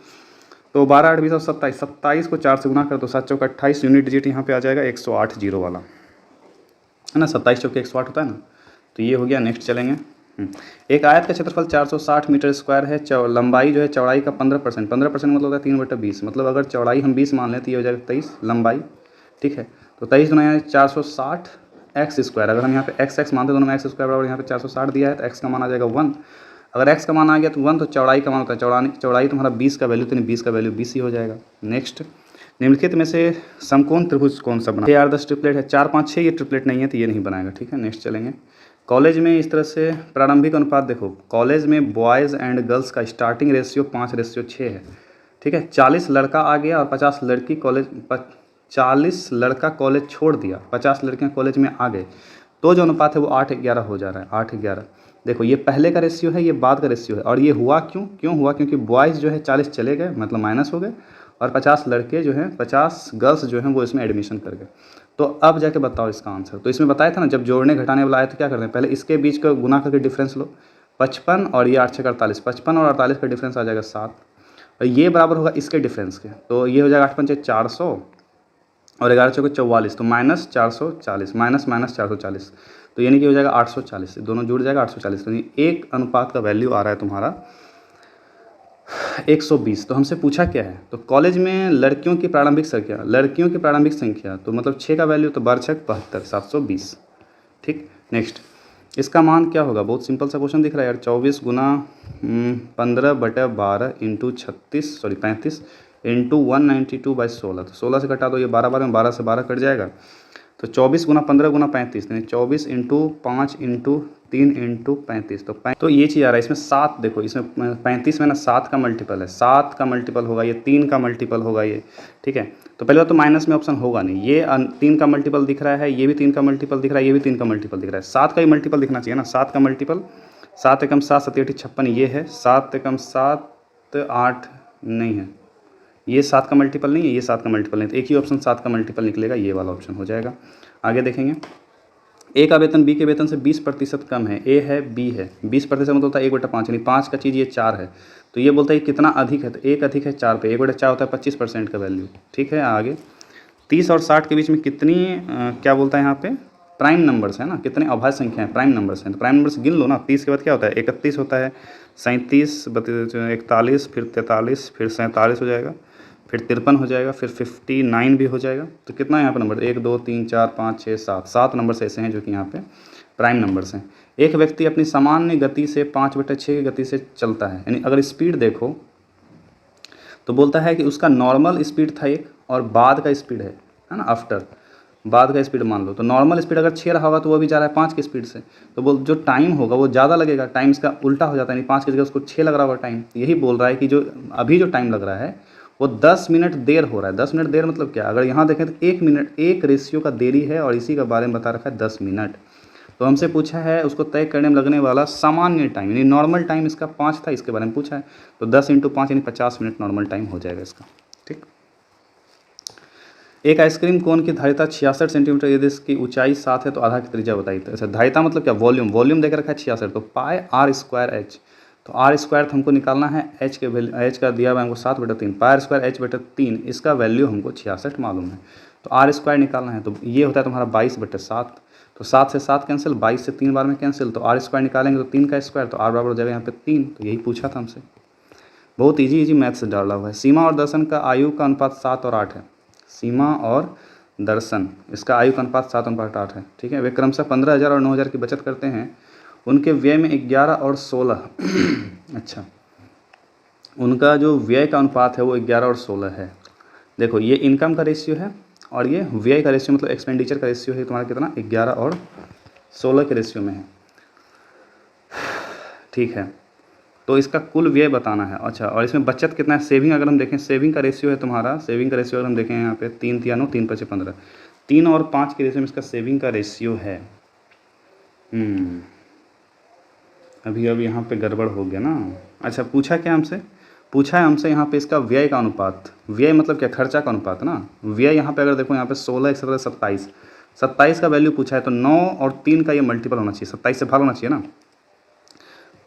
तो 12, 8, 20 और 27, 27 को 4 से गुना कर दो, 7 चौक 28, यूनिट डिजिट यहाँ पे आ जाएगा 108 जीरो वाला, है ना, 27 चौक 108 होता है ना। तो ये हो गया। नेक्स्ट चलेंगे। एक आयत का क्षेत्रफल 460 मीटर स्क्वायर है, लंबाई जो है चौड़ाई का 15%, 15% मतलब होता है 3/20, मतलब अगर चौड़ाई हम 20 मान लें तो ये हो जाएगा 23, लंबाई, ठीक है। तो 23 गुना यहाँ 460 एक्स स्क्वायर, अगर हम यहाँ पे एक्स मानते हैं, दोनों में एक्स स्क्वायर बराबर यहाँ पे 460 दिया है, तो एक्स का मान आ जाएगा 1। अगर एक्स का मान आ गया तो 1, तो चौड़ाई का मान होता है, चौड़ाई तुम्हारा 20 का वैल्यू, तो 20 का वैल्यू 20 ही हो जाएगा। नेक्स्ट, निम्नलिखित में से समकोण त्रिभुज कौन सा बना, 10 ट्रिपलेट है, 4, 5, 6 ये ट्रिपलेट नहीं है तो ये नहीं बनाएगा, ठीक है। नेक्स्ट चलेंगे। कॉलेज में इस तरह से प्रारंभिक अनुपात देखो, कॉलेज में बॉयज़ एंड गर्ल्स का स्टार्टिंग रेशियो 5:6 है, ठीक है। 40 लड़का आ गया और 50 लड़की कॉलेज, 40 लड़का कॉलेज छोड़ दिया, 50 लड़कियां कॉलेज में आ गए, तो जो अनुपात है वो 8:11 हो जा रहा है, 8:11। देखो ये पहले का रेशियो है, ये बाद का रेशियो है, और ये हुआ क्यों हुआ, क्योंकि बॉयज़ जो है 40 चले गए, मतलब माइनस हो गए, और 50 लड़के जो हैं, 50 गर्ल्स जो हैं वो इसमें एडमिशन कर गए। तो अब जाके बताओ इसका आंसर। तो इसमें बताया था ना, जब जोड़ने घटाने वाला आया तो क्या करते हैं, पहले इसके बीच का गुना करके डिफरेंस लो, 55 और ये 8 6 48, 55 और 48 का डिफरेंस आ जाएगा 7, और ये बराबर होगा इसके डिफरेंस के, तो ये हो जाएगा 8 5 400 और 11 चौके 44, तो माइनस 440, माइनस 440, तो यानी कि हो जाएगा 840, दोनों जुड़ जाएगा 840। तो एक अनुपात का वैल्यू आ रहा है तुम्हारा 120। तो हमसे पूछा क्या है, तो कॉलेज में लड़कियों की प्रारंभिक संख्या, तो मतलब 6 का वैल्यू, तो 12 6 72, 720, ठीक। नेक्स्ट, इसका मान क्या होगा, बहुत सिंपल सा क्वेश्चन दिख रहा है यार, 24 गुना 15/12 इंटू 35 इंटू 192/16, तो 16 से कटा दो, ये 12 12 में 12 से 12 कट जाएगा, तो 24 गुना 15 गुना 35, यानी 24 इंटू 5 इंटू 3 इंटू 35, तो ये चीज़ आ रहा है। इसमें 7 देखो, इसमें 35 में ना 7 का मल्टीपल है, 7 का मल्टीपल होगा ये, 3 का मल्टीपल होगा ये, ठीक है। तो पहले बात तो माइनस में ऑप्शन होगा नहीं, ये 3 का मल्टीपल दिख रहा है, ये भी 3 का मल्टीपल दिख रहा है, ये भी 3 का मल्टीपल दिख रहा है, 7 का ही मल्टीपल दिखना चाहिए ना, 7 का मल्टीपल, 7 एकम 7 7 56 ये है, 7 एकम 7 8 नहीं है, ये 7 का मल्टीपल नहीं है, ये 7 का मल्टीपल नहीं, तो एक ही ऑप्शन 7 का मल्टीपल निकलेगा, ये वाला ऑप्शन हो जाएगा। आगे देखेंगे, ए का वेतन बी के वेतन से 20% कम है, ए है बी है, 20% मतलब होता है 1/5, यानी 5 का चीज़ ये 4 है, तो ये बोलता है कितना अधिक है, तो 1 अधिक है 4 पे, 1/4 होता है 25% का वैल्यू, ठीक है। आगे 30 और 60 के बीच में कितनी क्या बोलता है यहाँ पे, प्राइम नंबर्स है ना, कितने अभाज्य संख्या है, प्राइम नंबर्स हैं, तो प्राइम नंबर्स गिन लो ना। 30 के बाद क्या होता है, 31 होता है, 37 41, फिर 43, फिर 47 हो जाएगा, फिर 53 हो जाएगा, फिर 59 भी हो जाएगा। तो कितना है यहाँ पर नंबर, 1 2 3 4 5 6 7, 7 नंबर्स ऐसे हैं जो कि यहाँ पे प्राइम नंबर्स हैं। एक व्यक्ति अपनी सामान्य गति से 5/6 की गति से चलता है, यानी अगर स्पीड देखो तो बोलता है कि उसका नॉर्मल स्पीड था एक, और बाद का स्पीड है ना, आफ्टर बाद का स्पीड मान लो, तो नॉर्मल स्पीड अगर 6 रहा होगा तो वो भी जा रहा है 5 की स्पीड से, तो वो जो टाइम होगा वो ज़्यादा लगेगा, टाइम इसका उल्टा हो जाता है, यानी 5 की जगह उसको 6 लग रहा होगा टाइम। यही बोल रहा है कि जो अभी जो टाइम लग रहा है वो 10 मिनट देर हो रहा है। 10 मिनट देर मतलब क्या, अगर यहाँ देखें तो 1 मिनट, 1 रेशियो का देरी है, और इसी के बारे में बता रखा है 10 मिनट। तो हमसे पूछा है उसको तय करने में लगने वाला सामान्य टाइम, यानी नॉर्मल टाइम इसका 5 था, इसके बारे में पूछा है, तो 10 × 5 यानी 50 मिनट नॉर्मल टाइम हो जाएगा इसका, ठीक। एक आइसक्रीम कोन की धारिता 66 सेंटीमीटर, यदि इसकी ऊंचाई 7 है तो आधा की त्रिज्या बताइए। तो ऐसा धारिता मतलब क्या, वॉल्यूम, वॉल्यूम देकर रखा है 66, तो पाई r²h, तो r² हमको निकालना है, h के वैल्यू, h का दिया हुआ हमको 7/3, पाई r²h/3, इसका वैल्यू हमको 66 मालूम है, तो r² निकालना है, तो ये होता है तुम्हारा 22/7, तो 7 से 7 कैंसिल, 22 से 3 बार में कैंसिल, तो r² निकालेंगे तो 3 का स्क्वायर, तो r बराबर हो जाएगा यहाँ पे 3, तो यही पूछा था हमसे, बहुत इजी मैथ्स डाला हुआ है। सीमा और दर्शन का आयु का अनुपात 7 और 8 है, सीमा और दर्शन इसका आयु का अनुपात 7/8 है, ठीक है। वे क्रमशः 15,000 और 9,000 की बचत करते हैं, उनके व्यय में 11 और 16 अच्छा, उनका जो व्यय का अनुपात है वो 11 और 16 है। देखो ये इनकम का रेशियो है, और ये व्यय का रेशियो मतलब एक्सपेंडिचर का रेशियो है तुम्हारा कितना, 11 और 16 के रेशियो में है, ठीक है। तो इसका कुल व्यय बताना है, अच्छा। और इसमें बचत कितना है, सेविंग अगर हम देखें, सेविंग का रेशियो है तुम्हारा, सेविंग का रेशियो अगर हम देखें यहाँ पे 3 × 9 3 × 5 15, 3 और 5 के रेशियो में इसका सेविंग का रेशियो है। अभी यहाँ पे गड़बड़ हो गया ना। अच्छा पूछा क्या हमसे, पूछा है हमसे यहाँ पे इसका व्यय का अनुपात, व्यय मतलब क्या, खर्चा का अनुपात ना। व्यय यहाँ पे अगर देखो यहाँ पे 16 1 17 27, 27 का वैल्यू पूछा है, तो 9 और 3 का ये मल्टीपल होना चाहिए, 27 से भाग होना चाहिए ना,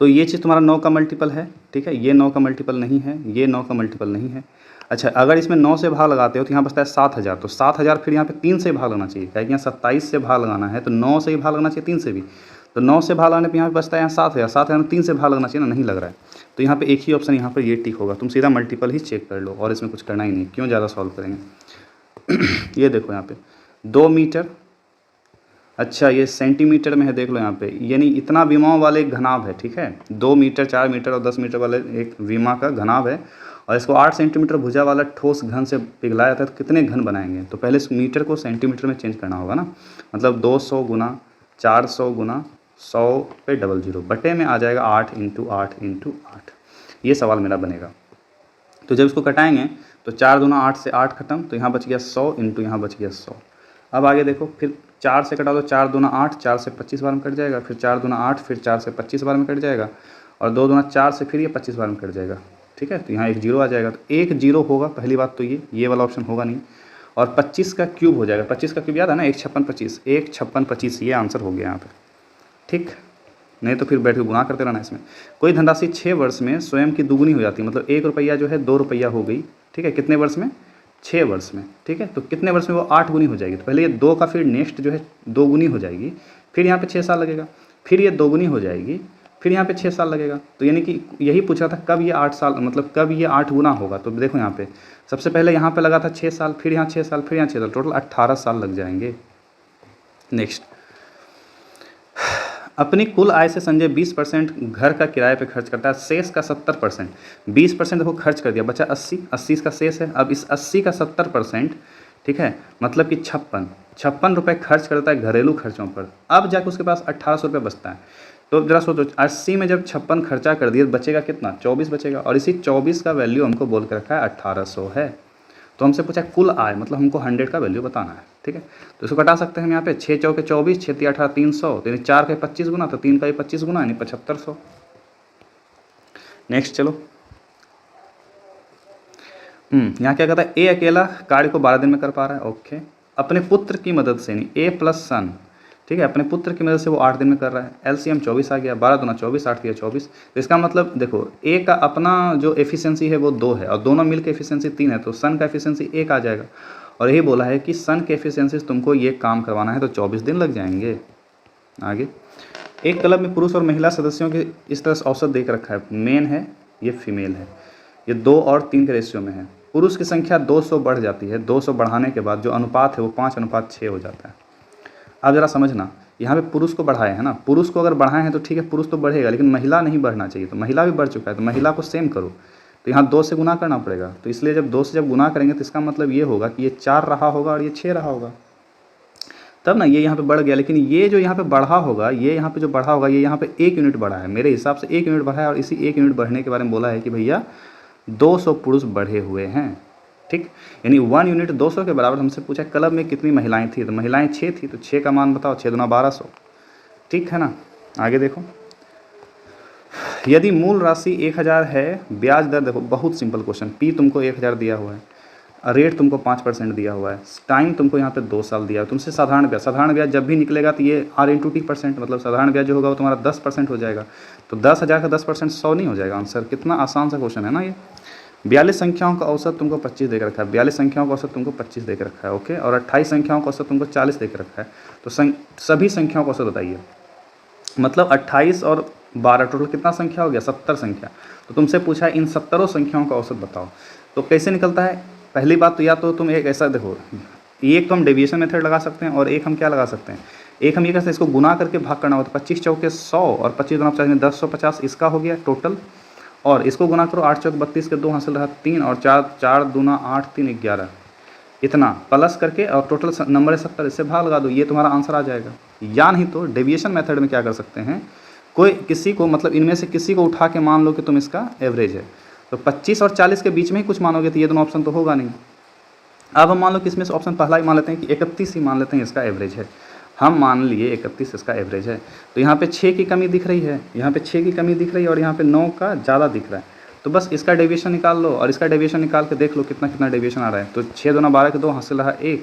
तो ये चीज़ तुम्हारा 9 का मल्टीपल है, ठीक है। ये 9 का मल्टीपल नहीं है, ये 9 का मल्टीपल नहीं है। अच्छा अगर इसमें 9 से भाग लगाते हो तो यहाँ बचता है 7,000, तो 7,000 फिर यहाँ पे 3 से भाग लगाना चाहिए, क्या कि यहाँ 27 से भाग लगाना है, तो 9 से ही भाग लगना चाहिए 3 से भी, तो 9 से भाग लगाने पर यहाँ पे बचता है यहाँ 7,000, 7,000 में 3 से भाग लगना चाहिए ना, नहीं लग रहा है, तो यहाँ पे एक ही ऑप्शन यहाँ पर ये टिक होगा। तुम सीधा मल्टीपल ही चेक कर लो, और इसमें कुछ करना ही नहीं, क्यों ज़्यादा सॉल्व करेंगे। ये देखो यहाँ पे 2 मीटर, अच्छा ये सेंटीमीटर में है, देख लो यहाँ पे, यानी इतना विमाओं वाले एक घनाभ है, ठीक है। 2 मीटर 4 मीटर और 10 मीटर वाले एक विमा का घनाभ है, और इसको 8 सेंटीमीटर भुजा वाला ठोस घन से पिघलाया था, तो कितने घन बनाएंगे, तो पहले इस मीटर को सेंटीमीटर में चेंज करना होगा ना, मतलब 200 गुना 400 गुना 100 पे 00 बटे में आ जाएगा 8 × 8 × 8, ये सवाल मेरा बनेगा। तो जब इसको कटाएंगे तो 4 दूना 8 से 8 खत्म, तो यहाँ बच गया 100 × यहाँ बच गया 100। अब आगे देखो, फिर 4 से कटा दो, 4 दूना 8, 4 से 25 बार में कट जाएगा, फिर 4 दूना 8, फिर 4 से 25 बार में कट जाएगा, और 2 दूना 4 से फिर ये 25 बार में कट जाएगा, ठीक है। तो यहाँ एक 0 आ जाएगा, तो एक 0 होगा, पहली बात तो ये वाला ऑप्शन होगा नहीं, और 25 का क्यूब हो जाएगा, 25 का क्यूब याद है ना, 1 56 25, 1 56 25, ये आंसर हो गया यहाँ पर, ठीक। नहीं तो फिर बैठ के गुना करते रहना इसमें। कोई धनराशि 6 वर्ष में स्वयं की दुगुनी हो जाती है, मतलब 1 रुपया जो है 2 रुपया हो गई, ठीक है। कितने वर्ष में, 6 वर्ष में, ठीक है। तो कितने वर्ष में वो 8 गुनी हो जाएगी, तो पहले ये 2 का फिर नेक्स्ट जो है 2 गुनी हो जाएगी, फिर यहाँ पे 6 साल लगेगा, फिर ये 2 गुनी हो जाएगी, फिर यहाँ पे 6 साल लगेगा। तो यानी कि यही पूछा था कब ये 8 साल, मतलब कब ये 8 गुना होगा। तो देखो यहाँ पे सबसे पहले यहाँ पे लगा था 6 साल, फिर यहाँ 6 साल, फिर यहाँ 6 साल, टोटल 18 साल लग जाएंगे। नेक्स्ट, अपनी कुल आय से संजय 20% घर का किराए पे खर्च करता है, शेष का 70%, 20% देखो खर्च कर दिया, बचा 80 इसका शेष है। अब इस 80 का 70%, ठीक है, मतलब कि 56 56 रुपये खर्च करता है घरेलू खर्चों पर, अब जाके उसके पास 1800 रुपये बचता है। तो जरा सोचो 80 में जब 56 खर्चा कर दिए बचेगा कितना, 24 बचेगा, और इसी 24 का वैल्यू हमको बोल के रखा है 1800 है। तो हमसे पूछा कुल आय, मतलब हमको 100 का वैल्यू बताना है, ठीक है। तो इसको कटा सकते हैं हम यहाँ पे, 6 चौके 24, 6 तिया 18, 300, यानी 4 का 25 गुना, तो 3 का 25 गुना यानी 7500। नेक्स्ट चलो, यहाँ क्या कहता है, ए अकेला कार्य को 12 दिन में कर पा रहा है, ओके। अपने पुत्र की मदद से, यानी ए प्लस सन, ठीक है, अपने पुत्र की मदद से वो 8 दिन में कर रहा है। एलसीएम 24 आ गया, 12 दूना 24, 8 तिया 24। तो इसका मतलब देखो ए का अपना जो एफिशिएंसी है वो 2 है और दोनों मिल के एफिशिएंसी 3 है, तो सन का एफिशिएंसी 1 आ जाएगा। और यही बोला है कि सन के एफिशिएंसी तुमको ये काम करवाना है तो 24 दिन लग जाएंगे। आगे, एक क्लब में पुरुष और महिला सदस्यों के इस तरह से औसत देख रखा है, मेन है, ये फीमेल है, ये 2 और 3 के रेशियो में है। पुरुष की संख्या 200 बढ़ जाती है, 200 बढ़ाने के बाद जो अनुपात है वो 5:6 हो जाता है। अब जरा समझना, यहाँ पे पुरुष को बढ़ाए हैं ना, पुरुष को अगर बढ़ाए हैं तो ठीक है, पुरुष तो बढ़ेगा, लेकिन महिला नहीं बढ़ना चाहिए, तो महिला भी बढ़ चुका है, तो महिला को सेम करो, तो यहाँ 2 से गुना करना पड़ेगा। तो इसलिए जब 2 से जब गुना करेंगे तो इसका मतलब ये होगा कि ये 4 रहा होगा और ये 6 रहा होगा, तब ना ये यहाँ पे बढ़ गया। लेकिन ये जो यहाँ पे बढ़ा होगा, ये यहाँ पे जो बढ़ा होगा, ये यहाँ पे 1 यूनिट बढ़ा है, मेरे हिसाब से 1 यूनिट बढ़ा है, और इसी 1 यूनिट बढ़ने के बारे में बोला है कि भैया 200 पुरुष बढ़े हुए हैं, ठीक। यानी 1 यूनिट 200 के बराबर। हमसे पूछा क्लब में कितनी महिलाएं थी, तो महिलाएं 6 थी, तो 6 का मान बताओ, 6 दूना 1200, ठीक है ना। आगे देखो, यदि मूल राशि 1000 है, ब्याज दर देखो, बहुत सिंपल क्वेश्चन, पी तुमको 1000 दिया हुआ है, रेट तुमको 5% दिया हुआ है, टाइम तुमको यहाँ पे 2 साल दिया है, तुमसे साधारण ब्याज जब भी निकलेगा तो ये R×T%, मतलब साधारण ब्याज जो होगा वो तुम्हारा 10% हो जाएगा। तो 10,000 का 10% 100 नहीं हो जाएगा आंसर। कितना आसान सा क्वेश्चन है ना ये। 42 संख्याओं का औसत तुमको 25 दे के रखा है, 42 संख्याओं का औसत तुमको 25 दे के रखा है, ओके। और 28 संख्याओं का औसत तुमको 40 दे के रखा है। तो सभी संख्याओं का औसत बताइए, मतलब 28 और 12 टोटल कितना संख्या हो गया, 70 संख्या। तो तुमसे पूछा है इन 70 संख्याओं का औसत बताओ, तो कैसे निकलता है। पहली बात तो या तो तुम एक ऐसा देखो, एक तो हम डेविएशन मेथड लगा सकते हैं, और एक हम क्या लगा सकते हैं, एक हम ये कर सकते हैं, इसको गुना करके भाग करना होता है। 25 चौके 100 और 25 दूना 50 में 10,150 इसका हो गया टोटल, और इसको गुना करो 8 चौक 32 के 2 हासिल रहा 3, और 4 दूना 8 3 11, इतना प्लस करके और टोटल नंबर है 70, इससे भाग लगा दो, ये तुम्हारा आंसर आ जाएगा। या नहीं तो डेविएशन मेथड में क्या कर सकते हैं, कोई किसी को, मतलब इनमें से किसी को उठा के मान लो कि तुम इसका एवरेज है, तो 25 और 40 के बीच में ही कुछ मानोगे तो ये दोनों ऑप्शन तो होगा नहीं। अब हम मान लो कि इसमें से ऑप्शन पहला ही मान लेते हैं कि 31 ही मान लेते हैं इसका एवरेज है, हम मान लिए 31 इसका एवरेज है। तो यहाँ पे 6 की कमी दिख रही है, यहाँ पे 6 की कमी दिख रही है, और यहाँ पे 9 का ज़्यादा दिख रहा है। तो बस इसका डेविएशन निकाल लो, और इसका डेविएशन निकाल के देख लो कितना कितना डेविएशन आ रहा है। तो 6 दूना 12 के 2 हासिल रहा 1,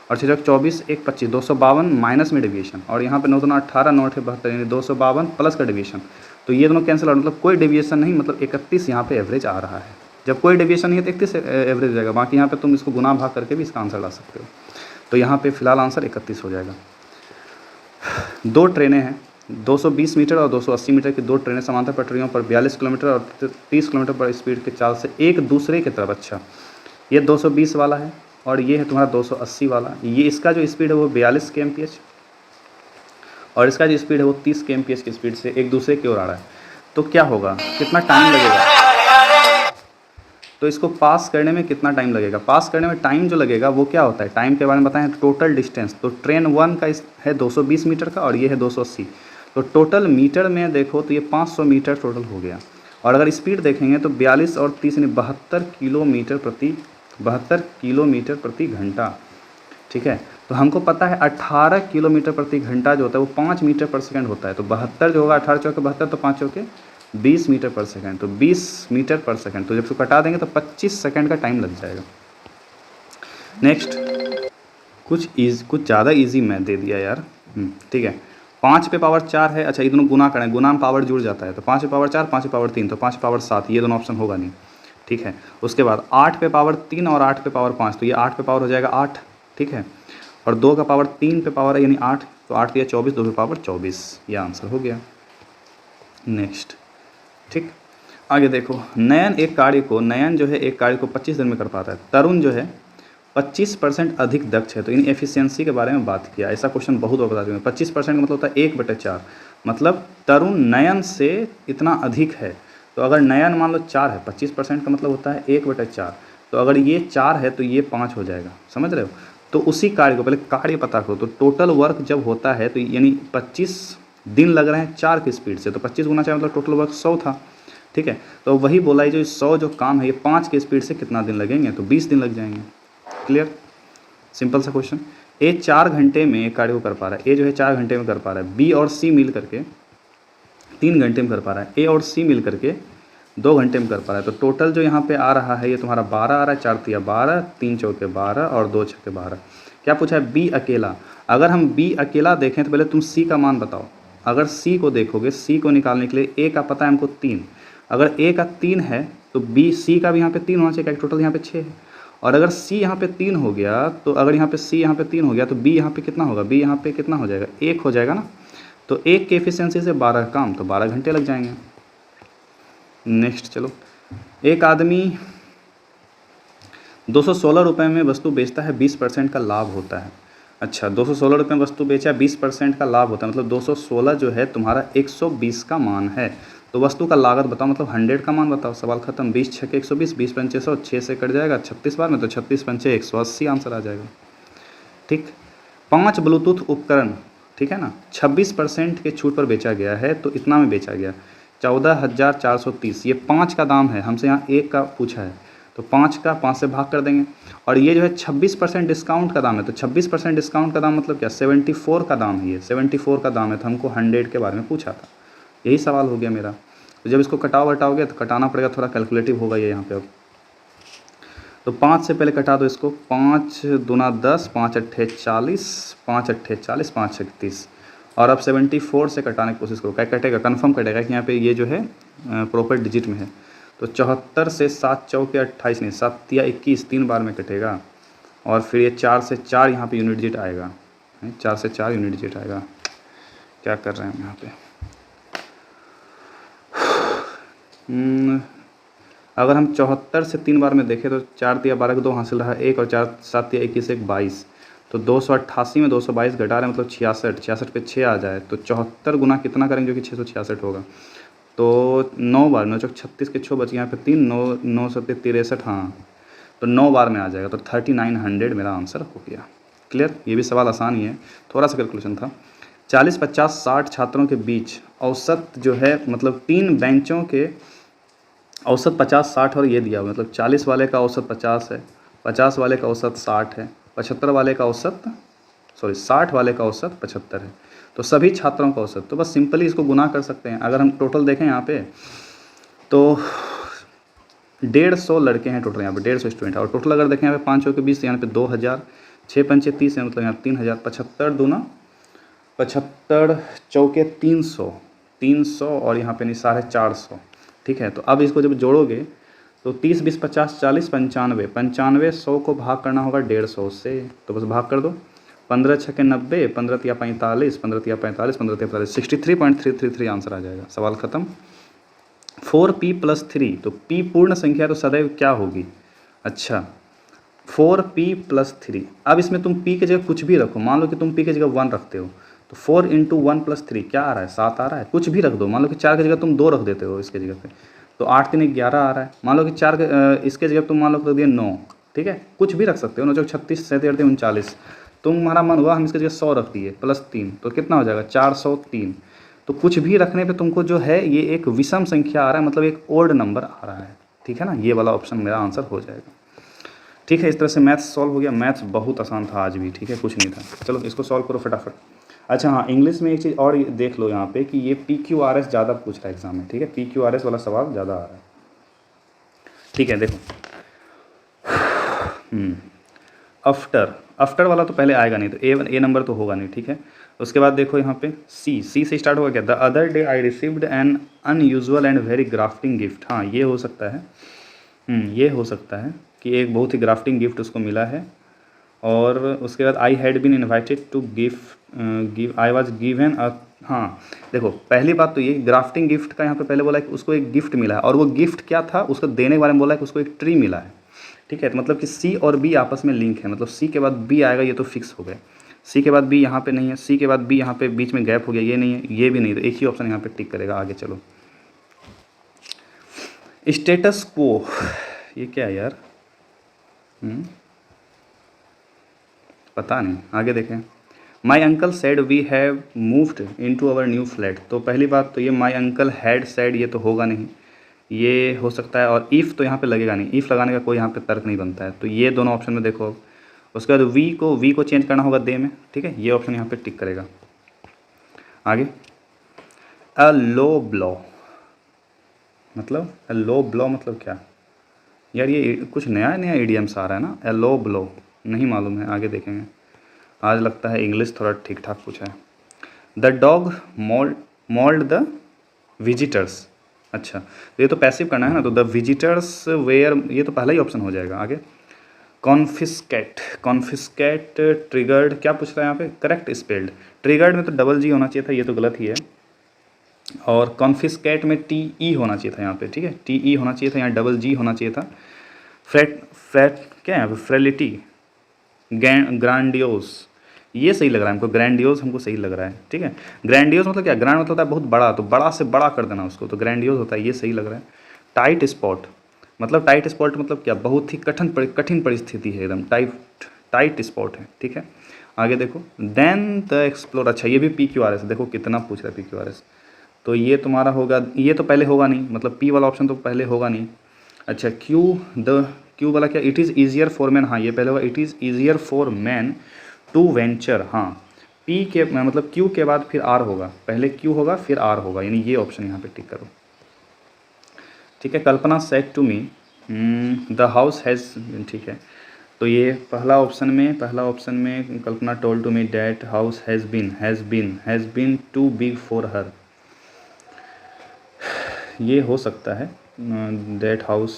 और 6 चौक 24 1 25, 252 माइनस में डेविएशन, और यहाँ पे 9 दूना 18 9 8 72, यानी 252 प्लस का डेविएशन। तो ये दोनों कैंसिल आउट, मतलब कोई डेविएशन नहीं, मतलब 31 यहाँ पे एवरेज आ रहा है। जब कोई डेविएशन नहीं है तो 31 एवरेज हो जाएगा। बाकी यहाँ पे तुम इसको गुना भाग करके भी इसका आंसर ला सकते हो। तो यहाँ पे फिलहाल आंसर 31 हो जाएगा। 2 ट्रेनें हैं, 220 मीटर और 280 मीटर की 2 ट्रेनें समांतर पटरियों पर 42 किलोमीटर और 30 किलोमीटर पर स्पीड के चाल से एक दूसरे की तरफ, अच्छा ये 220 वाला है और ये है तुम्हारा 280 वाला, ये इसका जो स्पीड है वो 42 kmph और इसका जो स्पीड है वो 30 kmph की स्पीड से एक दूसरे की ओर आ रहा है। तो क्या होगा, कितना टाइम लगेगा, तो इसको पास करने में कितना टाइम लगेगा। पास करने में टाइम जो लगेगा वो क्या होता है, टाइम के बारे में बताएं, टोटल डिस्टेंस। तो ट्रेन 1 का है 220 मीटर का और ये है 280, तो टोटल मीटर में देखो तो ये 500 मीटर टोटल हो गया। और अगर स्पीड देखेंगे तो 42 और 30 यानी 72 किलोमीटर प्रति घंटा, ठीक है। तो हमको पता है 18 किलोमीटर प्रति घंटा जो होता है वो 5 मीटर पर सेकंड होता है। तो 72 जो होगा 18 चौके 72, तो 5 चौके 20 मीटर पर सेकंड, तो 20 मीटर पर सेकंड। तो जब इसको कटा देंगे तो 25 सेकंड का टाइम लग जाएगा। नेक्स्ट, कुछ ज़्यादा इजी मैं दे दिया यार, ठीक है। 5 पे पावर 4 है, अच्छा ये दोनों गुना करें, गुना में पावर जुड़ जाता है, तो 5 पे पावर 4, 5 पे पावर 3, तो 5 पे पावर 7, ये दोनों ऑप्शन होगा नहीं, ठीक है। उसके बाद 8 पे पावर 3 और 8 पे पावर 5, तो ये 8 पे पावर हो जाएगा 8, ठीक है। और 2 का पावर 3 पे पावर है यानी 8, तो 8 या 24, 2 पे पावर 24, ये आंसर हो गया। नेक्स्ट, ठीक। आगे देखो, नयन जो है एक कार्य को 25 दिन में कर पाता है। तरुण जो है 25% अधिक दक्ष है। तो इन एफिशिएंसी के बारे में बात किया, ऐसा क्वेश्चन बहुत बार बता दूँगा। 25% का मतलब होता है 1/4, मतलब तरुण नयन से इतना अधिक है। तो अगर नयन मान लो 4 है, 25% का मतलब होता है 1/4, तो अगर ये 4 है तो ये 5 हो जाएगा, समझ रहे हो। तो उसी कार्य को पहले कार्य पता करो। तो टोटल वर्क जब होता है तो यानी 25 दिन लग रहे हैं 4 की स्पीड से, तो 25 गुना 4 मतलब टोटल वर्क 100 था, ठीक है। तो वही बोला है जो 100 जो काम है ये 5 की स्पीड से कितना दिन लगेंगे, तो 20 दिन लग जाएंगे। क्लियर, सिंपल सा क्वेश्चन। ए 4 घंटे में कार्य को कर पा रहा है, ए जो है 4 घंटे में कर पा रहा है, बी और सी मिल करके 3 घंटे में कर पा रहा है, ए और सी मिल करके 2 घंटे में कर पा रहा है। तो टोटल जो यहाँ पे आ रहा है ये तुम्हारा 12 आ रहा है, 4 तिया 12, 3 चौके 12 और 2 छक्के 12। क्या पूछा है, बी अकेला। अगर हम बी अकेला देखें तो पहले तुम सी का मान बताओ। अगर सी को देखोगे, सी को निकालने के लिए ए का पता है हमको 3, अगर ए का 3 है तो बी सी का भी यहाँ पे 3 होना चाहिए, टोटल यहाँ पे 6 है। और अगर सी यहाँ पे 3 हो गया तो अगर यहाँ पे सी यहाँ पे 3 हो गया तो बी यहाँ पे कितना होगा, बी यहाँ पे कितना हो जाएगा, 1 हो जाएगा ना। तो 1 के एफिशिएंसी से 12 काम, तो 12 घंटे लग जाएंगे। नेक्स्ट चलो, एक आदमी 216 रुपये में वस्तु बेचता है, 20% का लाभ होता है। अच्छा, 216 रुपये में वस्तु बेचा, 20% का लाभ होता है, मतलब 216 जो है तुम्हारा 120 का मान है। तो वस्तु का लागत बताओ, मतलब 100 का मान बताओ। सवाल खत्म। 20 छक्के 120, 20 पंचे 100, 6 से कट जाएगा 36 बार में, तो 36 पंचे 180 आंसर आ जाएगा। ठीक, 5 ब्लूटूथ उपकरण, ठीक है ना, 26% के छूट पर बेचा गया है, तो इतना में बेचा गया 14,430। ये 5 का दाम है, हमसे यहाँ 1 का पूछा है, तो 5 का 5 से भाग कर देंगे। और ये जो है 26% डिस्काउंट का दाम है, तो 26% डिस्काउंट का दाम मतलब क्या, 74 का दाम है, ये 74 का दाम है। तो हमको 100 के बारे में पूछा था, यही सवाल हो गया मेरा। तो जब इसको कटाओ वटाओगे तो कटाना पड़ेगा, थोड़ा कैलकुलेटिव होगा ये यहाँ पे। अब तो 5 से पहले कटा दो इसको, 5 दूना 10, 5 अट्ठे 40, 5 अट्ठे 40, 5 छक्के 30। और अब 74 से कटाने की कोशिश करो, क्या कटेगा, कन्फर्म कटेगा कि यहाँ पे ये जो है प्रॉपर डिजिट में है। तो 74 से 7 चौके 28 नहीं, 7 तिया 21, 3 बार में कटेगा। और फिर ये 4 से 4 यहाँ पे यूनिट डिजिट आएगा, 4 से 4 यूनिट डिजिट आएगा। क्या कर रहे हैं हम यहाँ पे, अगर हम 74 से 3 बार में देखें तो 4 तिया 12 को 2 हासिल रहा, 1 और 4 7 तिया 21 1 22, तो 288 में 222 घटा रहे हैं, मतलब 66, 66 पे 6 आ जाए तो 74 गुना कितना करेंगे जो कि 666 होगा। तो 9 बार, 9 चौक 36 के 6 बच यहाँ पे 3, 9 9 7 63, हाँ, तो 9 बार में आ जाएगा, तो 3900 मेरा आंसर हो गया। क्लियर, ये भी सवाल आसान ही है, थोड़ा सा कैलकुलेशन था। 40 50 60 छात्रों के बीच औसत जो है, मतलब 3 बेंचों के औसत 50 60 और ये दिया हुआ, मतलब 40 वाले का औसत 50 है, 50 वाले का औसत 60 है, 75 वाले का औसत 60 वाले का औसत 75 है। तो सभी छात्रों का औसत, तो बस सिंपली इसको गुना कर सकते हैं। अगर हम टोटल देखें यहाँ पे तो 150 लड़के हैं टोटल, यहाँ पे 150 स्टूडेंट है। और टोटल अगर देखें यहाँ पे 5 के 20, यहाँ पे 2000, 6 पंचे 30 है, मतलब यहाँ 3000, 75 दूना 75 चौके 300, 300 और यहाँ पे नहीं 450, ठीक है। तो अब इसको जब जोड़ोगे तो 30 20 50 40 95, 95 100 को भाग करना होगा 150 से, तो बस भाग कर दो। 15 छक्के 90, 15 तिया 45, 15 तिया 45, 15 तिया 45, 63.333 आंसर आ जाएगा। सवाल खत्म। 4p + 3, तो p पूर्ण संख्या तो सदैव क्या होगी, अच्छा 4p + 3। अब इसमें तुम p की जगह कुछ भी रखो, मान लो कि तुम p की जगह 1 रखते हो, तो 4 × 1 + 3 क्या आ रहा है, 7 आ रहा है। कुछ भी रख दो, मान लो कि 4 की जगह तुम 2 रख देते हो इसके जगह पे, तो 8 3 11 आ रहा है। मान लो कि 4 इसके जगह तुम मान लो रख दिए 9, ठीक है, कुछ भी रख सकते हो, 9 चौक 36, 7 8 39, तुम्हारा मन हुआ हम इसके जगह 100 रख दिए +3, तो कितना हो जाएगा 403। तो कुछ भी रखने पे तुमको जो है ये एक विषम संख्या आ रहा है, मतलब एक ओड नंबर आ रहा है, ठीक है ना। ये वाला ऑप्शन मेरा आंसर हो जाएगा। ठीक है, इस तरह से मैथ्स सॉल्व हो गया। मैथ्स बहुत आसान था आज भी, ठीक है, कुछ नहीं था। चलो इसको सॉल्व करो फटाफट। अच्छा हाँ, इंग्लिश में एक चीज़ और देख लो यहाँ पे कि ये PQRS ज़्यादा पूछ रहा है एग्जाम में, ठीक है, PQRS वाला सवाल ज़्यादा आ रहा है, ठीक है। देखो आफ्टर वाला तो पहले आएगा नहीं, तो ए नंबर तो होगा नहीं, ठीक है। उसके बाद देखो यहाँ पे सी से स्टार्ट होगा क्या, the other day I received an unusual and very grafting gift. हाँ, ये हो सकता है, ये हो सकता है कि एक बहुत ही ग्राफ्टिंग गिफ्ट उसको मिला है। और उसके बाद I had been invited to give I was given a, हाँ देखो पहली बात तो ये ग्राफ्टिंग गिफ्ट का यहाँ पे पहले बोला है कि उसको एक गिफ्ट मिला है, और वो गिफ्ट क्या था उसको देने के बारे में बोला है कि उसको एक ट्री मिला है, ठीक है। तो मतलब कि सी और बी आपस में लिंक है, मतलब सी के बाद बी आएगा, ये तो फिक्स हो गया। सी के बाद बी यहाँ पे नहीं है, सी के बाद बी यहाँ पे बीच में गैप हो गया, ये नहीं है, ये भी नहीं, तो एक ही ऑप्शन यहाँ पे टिक करेगा। आगे चलो, स्टेटस क्वो, ये क्या है यार, पता नहीं, आगे देखें। My uncle said we have moved in to our new flat. तो पहली बात तो ये माई अंकल हैड सेड ये तो होगा नहीं, ये हो सकता है, और इफ़ तो यहाँ पे लगेगा नहीं, इफ़ लगाने का कोई यहाँ पे तर्क नहीं बनता है। तो ये दोनों ऑप्शन में देखो। अब उसके बाद वी को चेंज करना होगा दे में, ठीक है, ये ऑप्शन यहाँ पे टिक करेगा। आगे, अ लो ब्लो मतलब, अ लो ब्लो मतलब क्या यार, ये कुछ नया नया इडियम्स आ रहा है ना। अ लो ब्लो नहीं मालूम है, आगे देखेंगे। आज लगता है इंग्लिश थोड़ा ठीक ठाक पूछा है। The dog mould the visitors. अच्छा, तो ये तो पैसिव करना है ना, तो द विजिटर्स वेयर, ये तो पहला ही ऑप्शन हो जाएगा। आगे, कॉन्फिस्केट ट्रिगर्ड, क्या पूछ रहा है यहाँ पे, करेक्ट स्पेल्ड। ट्रिगर्ड में तो डबल जी होना चाहिए था, ये तो गलत ही है। और कॉन्फिस्केट में टी ई होना चाहिए था यहाँ पे, ठीक है, टी ई होना चाहिए था, यहाँ डबल जी होना चाहिए था। फ्रेट क्या है, फ्रेलिटी, ग्रांडियोस, ये सही लग रहा है हमको, ग्रैंडियोस हमको सही लग रहा है, ठीक है। ग्रैंडियोस मतलब क्या, ग्रैंड मतलब होता है बहुत बड़ा, तो बड़ा से बड़ा कर देना उसको, तो ग्रैंडियोस होता है, ये सही लग रहा है। टाइट स्पॉट मतलब, टाइट स्पॉट मतलब क्या, बहुत ही कठिन परिस्थिति है, एकदम टाइट स्पॉट है, ठीक है। आगे देखो, देन द एक्सप्लोर, अच्छा ये भी पी क्यू आर एस, देखो कितना पूछ रहा है पी क्यू आर एस। तो ये तुम्हारा होगा, ये तो पहले होगा नहीं, मतलब पी वाला ऑप्शन तो पहले होगा नहीं। अच्छा, क्यू वाला क्या, it is easier for man, हाँ ये पहले होगा, it is easier for man to venture, हाँ। पी के मतलब क्यू के बाद फिर आर होगा, पहले क्यू होगा फिर आर होगा, यानी ये ऑप्शन यहाँ पे टिक करो, ठीक है। Kalpana said to me the house has, ठीक है। तो ये पहला ऑप्शन में Kalpana told to me that house has been too big for her, ये हो सकता है। दैट हाउस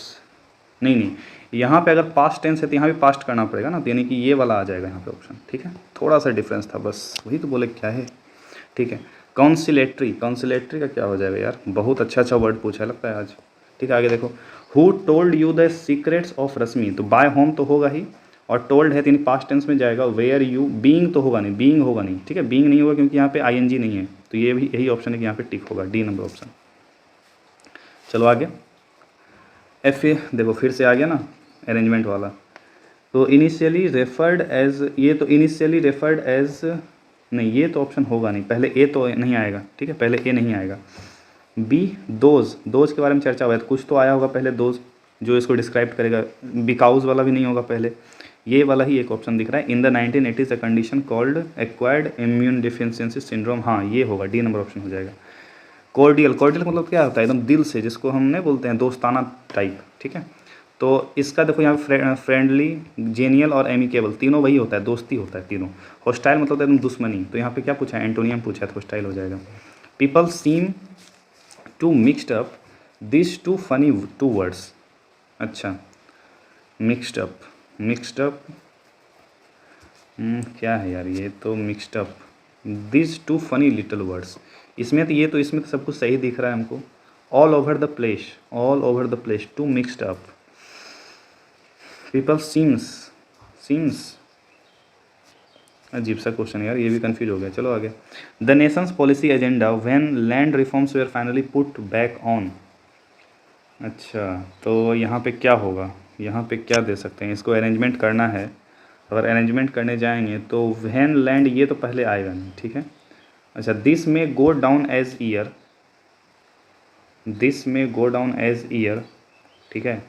नहीं, यहाँ पे अगर पास्ट टेंस है तो यहाँ भी पास्ट करना पड़ेगा ना, तो यानी कि ये वाला आ जाएगा यहाँ पे ऑप्शन, ठीक है। थोड़ा सा डिफरेंस था बस, वही तो बोले क्या है, ठीक है। काउंसिलेटरी का क्या हो जाएगा यार, बहुत अच्छा वर्ड पूछा है लगता है आज, ठीक है। आगे देखो, who told you the secrets of Rashmi, तो बाय होम तो होगा ही, और टोल्ड है तो यानी पास्ट टेंस में जाएगा। वेयर यू, बीइंग तो होगा नहीं, ठीक है, बीइंग नहीं होगा क्योंकि यहाँ पे आईएनजी नहीं है, तो ये भी यही ऑप्शन है कि यहाँ पे टिक होगा, डी नंबर ऑप्शन। चलो आगे, एफ देखो फिर से आ गया ना अरेंजमेंट वाला। तो इनिशियली रेफर्ड एज, ये तो इनिशियली रेफर्ड एज नहीं, ये तो ऑप्शन होगा नहीं, पहले ए तो नहीं आएगा, ठीक है, पहले ए नहीं आएगा। बी, दोज के बारे में चर्चा हुआ है, तो कुछ तो आया होगा पहले दोज जो इसको डिस्क्राइब करेगा। बिकाउज वाला भी नहीं होगा पहले, ये वाला ही एक ऑप्शन दिख रहा है। In the 1980s a condition called acquired immune deficiency syndrome, हाँ ये होगा, डी नंबर ऑप्शन हो जाएगा। कॉर्डियल मतलब क्या होता है, एकदम दिल से, जिसको हमने बोलते हैं दोस्ताना टाइप, ठीक है। तो इसका देखो यहाँ फ्रेंडली, जेनियल और एमिकेबल, तीनों वही होता है, दोस्ती होता है तीनों। हॉस्टाइल मतलब एकदम दुश्मनी, तो यहाँ पे क्या पूछा है, एंटोनियम पूछा है, तो हॉस्टाइल हो जाएगा। People seem to mixed up this two funny two words, अच्छा मिक्सड अप क्या है यार, ये तो mixed up this two funny little words, इसमें तो सब कुछ सही दिख रहा है हमको। All over the place to mixed up, people seems अजीब सा क्वेश्चन है यार, ये भी कंफ्यूज हो गया। चलो आगे, the nations policy agenda when land reforms were finally put back on, अच्छा तो यहाँ पे क्या होगा, यहाँ पे क्या दे सकते हैं, इसको अरेंजमेंट करना है। अगर अरेंजमेंट करने जाएंगे तो व्हेन लैंड, ये तो पहले आएगा नहीं, ठीक है। अच्छा, दिस में गो डाउन एज ईयर, ठीक है।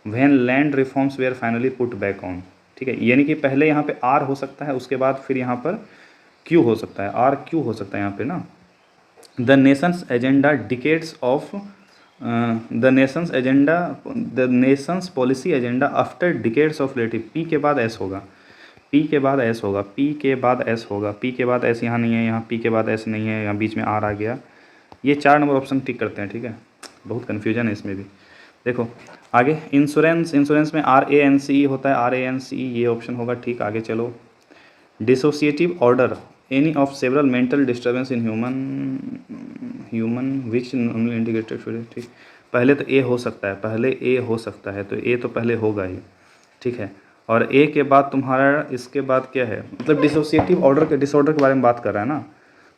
When land reforms were finally put back on, ठीक है, यानी कि पहले यहाँ पे आर हो सकता है, उसके बाद फिर यहाँ पर क्यू हो सकता है, आर क्यू हो सकता है यहाँ पे ना। The Nations agenda decades of the nations policy agenda after decades of relative, P के बाद एस होगा, पी के बाद एस यहाँ नहीं है, यहाँ पी के बाद एस नहीं है, यहाँ बीच में आर आ गया। ये 4 नंबर ऑप्शन टिक करते हैं, ठीक है, बहुत कन्फ्यूजन है इसमें भी। देखो आगे, इंश्योरेंस में RANCE होता है, RANCE ये ऑप्शन होगा, ठीक। आगे चलो, dissociative order any of several mental disturbance in human which normally indicated, ठीक। पहले तो ए हो सकता है, तो ए तो पहले होगा ही, ठीक है। और ए के बाद तुम्हारा इसके बाद क्या है, मतलब डिसोसिएटिव डिसऑर्डर के बारे में बात कर रहा है ना,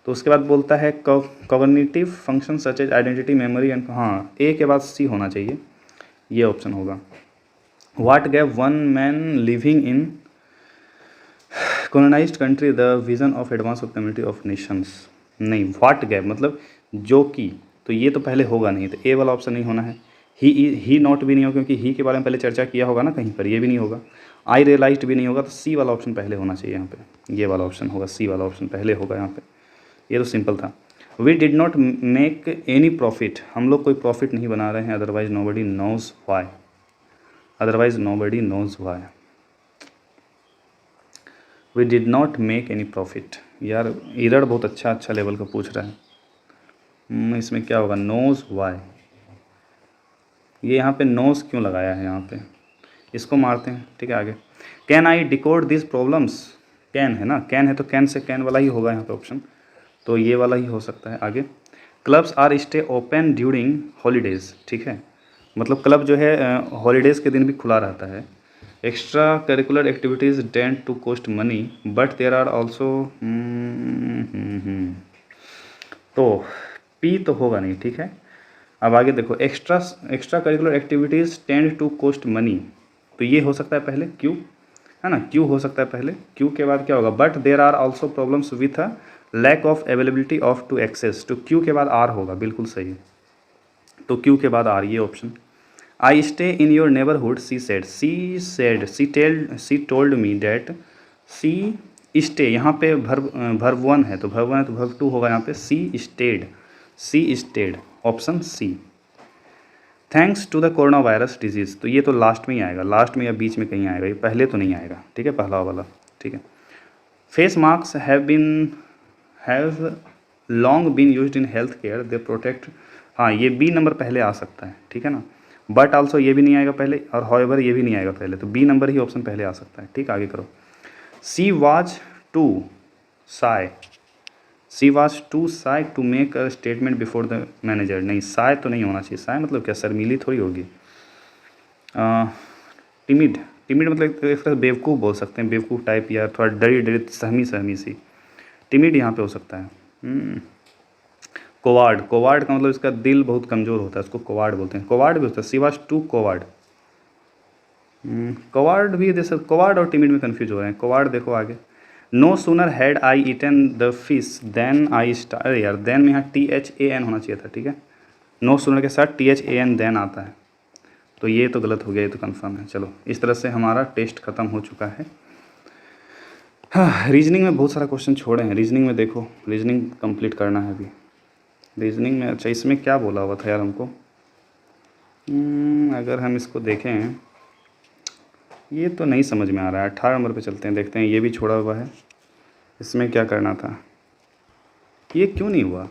तो उसके बाद बोलता है cognitive function such as identity, memory and, हाँ ए के बाद सी होना चाहिए, ये ऑप्शन होगा। What gave one man living in colonised country the vision of advance of community of Nations, नहीं व्हाट गैप मतलब जो कि, तो ये तो पहले होगा नहीं, तो ए वाला ऑप्शन नहीं होना है। ही नॉट भी नहीं होगा क्योंकि ही के बारे में पहले चर्चा किया होगा ना कहीं पर, ये भी नहीं होगा। आई रियलाइज्ड भी नहीं होगा, तो सी वाला ऑप्शन पहले होना चाहिए यहाँ पे, ये वाला ऑप्शन होगा, सी वाला ऑप्शन पहले होगा यहाँ पे, ये तो सिंपल था। We did not make any profit, हम लोग कोई प्रॉफिट नहीं बना रहे हैं, otherwise nobody knows why, otherwise nobody knows why. We did not make any profit, यार इरर बहुत अच्छा लेवल का पूछ रहा है। इसमें क्या होगा, नोज वाई, ये यहाँ पे नोज क्यों लगाया है यहाँ पे, इसको मारते हैं, ठीक है। आगे, can I decode this problems, can है ना, कैन है तो कैन से कैन वाला ही होगा यहाँ पे ऑप्शन, तो ये वाला ही हो सकता है। आगे, clubs are stay open during holidays, ठीक है, मतलब क्लब जो है हॉलीडेज़ के दिन भी खुला रहता है। Extra curricular activities tend to cost money but there are also, तो पी तो होगा नहीं, ठीक है। अब आगे देखो, extra curricular activities tend to cost money, तो ये हो सकता है पहले, क्यू है ना, क्यू हो सकता है पहले, क्यू के बाद क्या होगा, but there are also problems with a lack of availability of to access, तो क्यू के बाद आर होगा, बिल्कुल सही है, तो क्यू के बाद आर, ये option. I stay in your neighbourhood, she said, she told me that, she stay, यहाँ पे भर्व वन है तो भर्व वन है तो भर्व टू होगा यहाँ पे, C stated, option C. Thanks to the corona virus disease, तो ये तो लास्ट में ही आएगा, लास्ट में या बीच में कहीं आएगा, ये पहले तो नहीं आएगा, ठीक है, पहला वाला, ठीक है। Face mask have long been used in health care, they protect, हाँ ये बी नंबर पहले आ सकता है, ठीक है ना, बट आल्सो ये भी नहीं आएगा पहले, और हाउएवर ये भी नहीं आएगा पहले, तो बी नंबर ही ऑप्शन पहले आ सकता है, ठीक। आगे करो, she was to say to make a statement before the manager, नहीं साय तो नहीं होना चाहिए, साय मतलब क्या, शर्मीली थोड़ी होगी। टिमिड मतलब एक तरह बेवकूफ़ बोल सकते हैं, बेवकूफ़ टाइप, या थोड़ा डरी सहमी सी, टिमिड यहाँ पे हो सकता है। कोवार्ड का मतलब इसका दिल बहुत कमज़ोर होता है, उसको कोवार्ड बोलते हैं, कोवार्ड भी होता है, सी वाज टू कोवार्ड, कोवार्ड भी जैसे, कोवार्ड और टिमिड में कन्फ्यूज हो रहे हैं। कोवार्ड देखो आगे, no sooner had I eaten the fish then I start, अरे यार देन में यहाँ THAN होना चाहिए था, ठीक है, नो सूनर के साथ THAN देन आता है, तो ये तो गलत हो गया, ये तो कंफर्म है। चलो इस तरह से हमारा टेस्ट ख़त्म हो चुका है। हाँ, रीजनिंग में बहुत सारा क्वेश्चन छोड़े हैं, रीजनिंग में देखो, रीजनिंग कंप्लीट करना है अभी रीजनिंग में। अच्छा इसमें क्या बोला हुआ था यार हमको, अगर हम इसको देखें, ये तो नहीं समझ में आ रहा है, 18 नंबर पे चलते हैं, देखते हैं, ये भी छोड़ा हुआ है, इसमें क्या करना था, ये क्यों नहीं हुआ।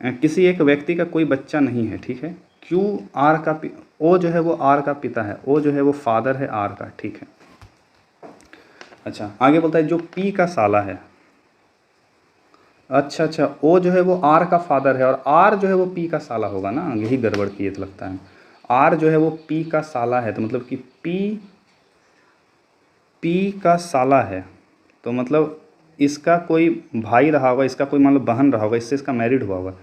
किसी एक व्यक्ति का कोई बच्चा नहीं है, ठीक है, क्यू आर का ओ जो है वो आर का पिता है, ओ जो है वो फादर है आर का, ठीक है। अच्छा आगे बोलता है जो पी का साला है, अच्छा ओ जो है वो आर का फादर है और आर जो है वो पी का साला होगा ना, यही गड़बड़ किए तो लगता है। आर जो है वो पी का साला है, तो मतलब कि पी का साला है, तो मतलब इसका कोई भाई रहा होगा, इसका कोई मान लो बहन रहा होगा, इससे इसका मैरिड हुआ होगा,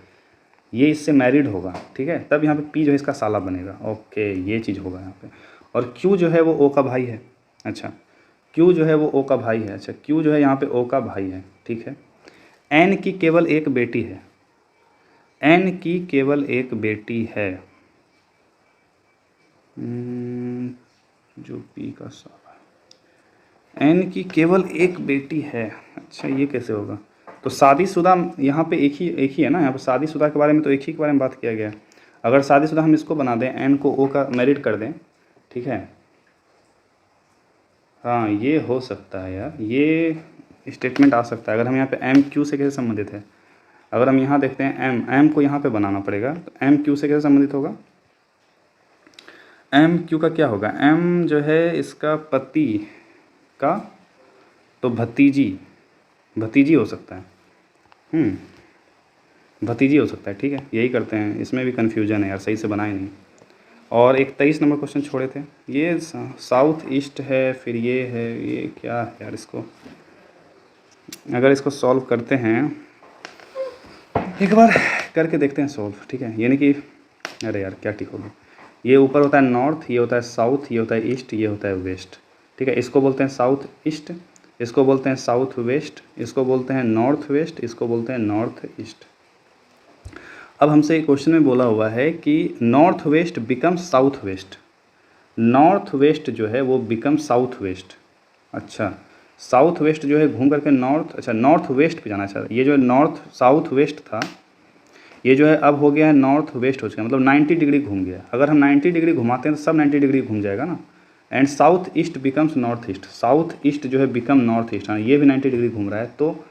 ये इससे मैरिड होगा, ठीक है, तब यहाँ पे पी जो है इसका साला बनेगा, ओके ये चीज़ होगा यहाँ पे। और क्यू जो है वो ओ का भाई है, अच्छा क्यू जो है वो ओ का भाई है, अच्छा क्यू जो है यहाँ पे ओ का भाई है, ठीक है। एन की केवल एक बेटी है, एन की केवल एक बेटी है, जो पी का साला, एन की केवल एक बेटी है, अच्छा ये कैसे होगा, तो शादीशुदा यहाँ पे एक ही है ना, यहाँ पे शादीशुदा के बारे में तो एक ही के बारे में बात किया गया है। अगर शादीशुदा हम इसको बना दें, एन को ओ का मैरिड कर दें, ठीक है, हाँ ये हो सकता है यार, ये स्टेटमेंट आ सकता है। अगर हम यहाँ पे एम क्यू से कैसे संबंधित है, अगर हम यहाँ देखते हैं एम को यहाँ पे बनाना पड़ेगा, तो एम क्यू से कैसे संबंधित होगा, एम क्यू का क्या होगा, एम जो है इसका पति का, तो भतीजी हो सकता है, भतीजी हो सकता है, ठीक है, यही करते हैं, इसमें भी कन्फ्यूजन है यार, सही से बनाए नहीं। और एक 23 नंबर क्वेश्चन छोड़े थे, ये साउथ ईस्ट है, फिर ये है, ये क्या है यार, इसको अगर इसको सॉल्व करते हैं, एक बार करके देखते हैं सॉल्व, ठीक है, यानी कि अरे यार क्या ठीक होगा, ये ऊपर होता है नॉर्थ, ये होता है साउथ, ये होता है ईस्ट, ये होता है वेस्ट, ठीक है, इसको बोलते हैं साउथ ईस्ट, इसको बोलते हैं साउथ वेस्ट, इसको बोलते हैं नॉर्थ वेस्ट, इसको बोलते हैं नॉर्थ ईस्ट। अब हमसे एक क्वेश्चन में बोला हुआ है कि north west become south west, north west जो है वो बिकम साउथ वेस्ट। अच्छा, साउथ वेस्ट जो है घूम करके नॉर्थ, अच्छा नॉर्थ वेस्ट पे जाना चाहिए। ये जो नॉर्थ साउथ वेस्ट था ये जो है अब हो गया है नॉर्थ वेस्ट हो चुका, मतलब 90 डिग्री घूम गया। अगर हम 90 डिग्री घुमाते हैं तो सब 90 डिग्री घूम जाएगा ना। And south east becomes north east, south east जो है बिकम नॉर्थ ईस्ट, हाँ ये भी 90 डिग्री घूम रहा है। तो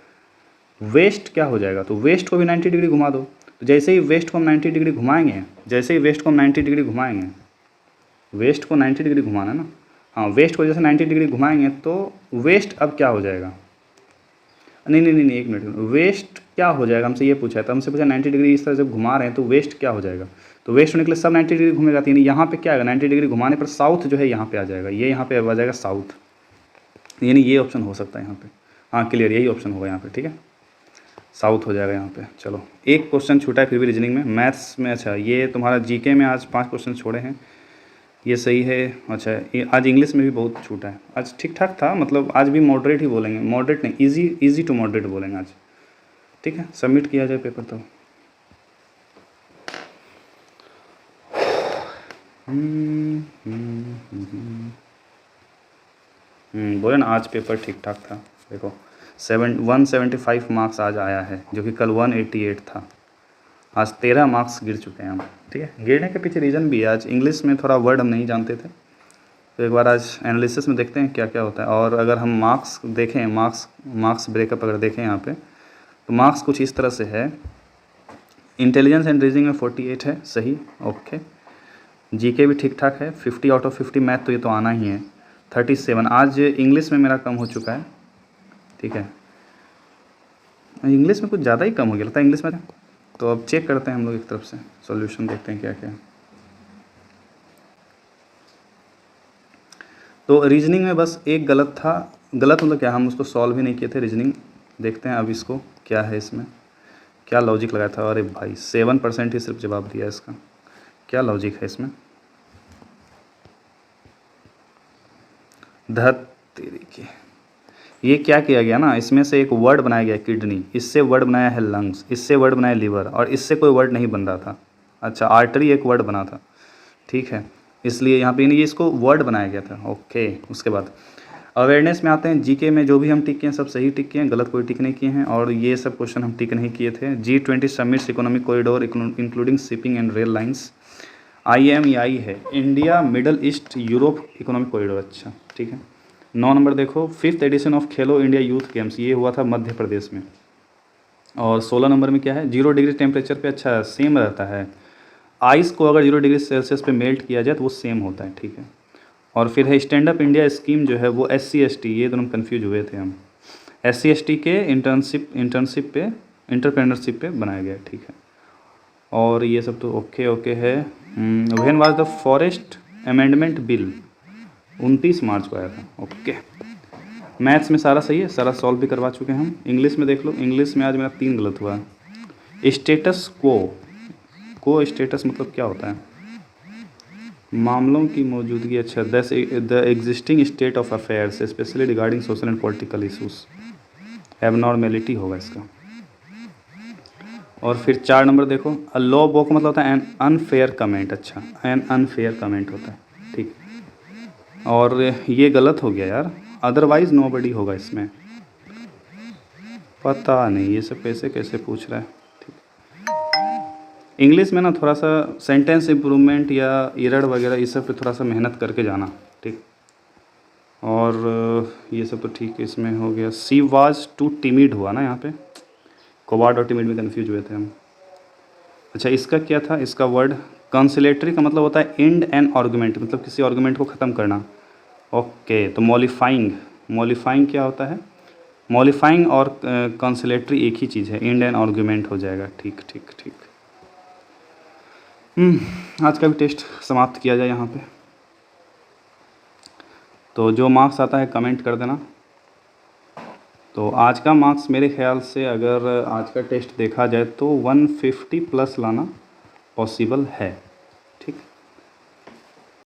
वेस्ट क्या हो जाएगा, तो वेस्ट को भी 90 डिग्री घुमा दो। तो जैसे ही वेस्ट को हम 90 डिग्री घुमाएंगे, जैसे ही वेस्ट को हम 90 डिग्री घुमाएंगे, वेस्ट को 90 डिग्री घुमाना ना, हाँ वेस्ट को जैसे 90 डिग्री घुमाएंगे तो वेस्ट अब क्या हो जाएगा, नहीं एक मिनट, वेस्ट क्या हो जाएगा हमसे ये पूछा है। तो हमसे पूछा 90 डिग्री इस तरह जब घुमा रहे हैं तो वेस्ट क्या हो जाएगा, तो वेस्ट होने के लिए सब 90 डिग्री घूमेगा। यानी यहाँ पे क्या आएगा, 90 डिग्री घुमाने पर साउथ जो है यहाँ पे आ जाएगा, ये यहाँ पे आ जाएगा साउथ, यानी ये ऑप्शन हो सकता है यहाँ पे। हाँ क्लियर, यही ऑप्शन होगा यहाँ पे, ठीक है साउथ हो जाएगा यहाँ पे। चलो एक क्वेश्चन छूटा है फिर भी रीजनिंग में, मैथ्स में। अच्छा ये तुम्हारा जीके में आज 5 क्वेश्चन छोड़े हैं, ये सही है। अच्छा ये आज इंग्लिश में भी बहुत छूटा है, आज ठीक ठाक था, मतलब आज भी मॉडरेट ही बोलेंगे, मॉडरेट नहीं इजी टू मॉडरेट बोलेंगे आज, ठीक है। सबमिट किया जाए पेपर तो। बोले ना आज पेपर ठीक ठाक था। देखो 175 मार्क्स आज आया है, जो कि कल 188 था। आज 13 मार्क्स गिर चुके हैं हम, ठीक है। गिरने के पीछे रीज़न भी है, आज इंग्लिश में थोड़ा वर्ड हम नहीं जानते थे, तो एक बार आज एनालिसिस में देखते हैं क्या क्या होता है। और अगर हम मार्क्स देखें, मार्क्स ब्रेकअप अगर देखें यहाँ पे, तो मार्क्स कुछ इस तरह से है। इंटेलिजेंस एंड रीजनिंग में 48 है, सही, ओके। जीके भी ठीक ठाक है, 50 आउट ऑफ 50। मैथ तो ये तो आना ही है, 37। आज इंग्लिश में मेरा कम हो चुका है, ठीक है। इंग्लिश में कुछ ज़्यादा ही कम हो गया लगता है इंग्लिश में। तो अब चेक करते हैं हम लोग एक तरफ से, सॉल्यूशन देखते हैं क्या क्या। तो रीजनिंग में बस एक गलत था, गलत मतलब क्या, हम उसको सॉल्व ही नहीं किए थे रीजनिंग। देखते हैं अब इसको क्या है, इसमें क्या लॉजिक लगाया था। अरे भाई 7% ही सिर्फ जवाब दिया इसका, क्या लॉजिक है इसमें। तेरी की ये क्या किया गया ना, इसमें से एक वर्ड बनाया गया किडनी, इससे वर्ड बनाया है लंग्स, इससे वर्ड बनाया लिवर, और इससे कोई वर्ड नहीं बन रहा था। अच्छा आर्टरी एक वर्ड बना था, ठीक है, इसलिए यहाँ पे ये इसको वर्ड बनाया गया था, ओके। उसके बाद अवेयरनेस में आते हैं। जीके में जो भी हम टिक किए हैं सब सही टिक किए हैं, गलत कोई टिक नहीं किए हैं। और ये सब क्वेश्चन हम टिक नहीं किए थे। G20 summits economic corridor including shipping and rail lines, IMEI है, India middle east Europe economic corridor, अच्छा ठीक है। 9 नंबर देखो, 5th edition of Khelo India youth games, ये हुआ था मध्य प्रदेश में। और 16 नंबर में क्या है, 0 डिग्री टेम्परेचर पे, अच्छा सेम रहता है। आइस को अगर 0 डिग्री सेल्सियस पे मेल्ट किया जाए तो वो सेम होता है, ठीक है। और फिर है स्टैंड अप इंडिया स्कीम जो है वो SC ST, ये दोनों कन्फ्यूज हुए थे हम, SC ST के इंटर्नशिप पे इंटरप्रेन्योरशिप पे बनाया गया, ठीक है। और ये सब तो ओके है। When was the forest amendment bill, 29 मार्च को आया था, ओके। मैथ्स में सारा सही है, सारा सॉल्व भी करवा चुके हैं हम। इंग्लिश में देख लो, इंग्लिश में आज मेरा 3 गलत हुआ है। स्टेटस को स्टेटस मतलब क्या होता है, मामलों की मौजूदगी, अच्छा the existing state of affairs specially regarding social and political issues, abnormality होगा इसका। और फिर 4 नंबर देखो, अ लॉ बुक मतलब होता है एन अनफेयर कमेंट, अच्छा एन अनफेयर कमेंट होता है, ठीक। और ये गलत हो गया यार, अदरवाइज नोबडी होगा इसमें, पता नहीं ये सब कैसे पूछ रहा है, ठीक। इंग्लिश में ना थोड़ा सा सेंटेंस इम्प्रूवमेंट या एरर वगैरह इस सब पे थोड़ा सा मेहनत करके जाना, ठीक। और ये सब तो ठीक है, इसमें हो गया। सी वाज टू टिमिड हुआ ना यहाँ पे, कोवार्ड और टिमिड में कन्फ्यूज हुए थे हम। अच्छा इसका क्या था, इसका वर्ड कंसिलेटरी का मतलब होता है एंड एन आर्गुमेंट, मतलब किसी आर्गुमेंट को ख़त्म करना, ओके। तो मॉडिफाइंग क्या होता है, मॉडिफाइंग और कंसिलेटरी एक ही चीज़ है, एंड एन आर्गुमेंट हो जाएगा, ठीक। आज का भी टेस्ट समाप्त किया जाए यहाँ पे। तो जो मार्क्स आता है कमेंट कर देना। तो आज का मार्क्स मेरे ख्याल से अगर आज का टेस्ट देखा जाए तो 150 प्लस लाना पॉसिबल है।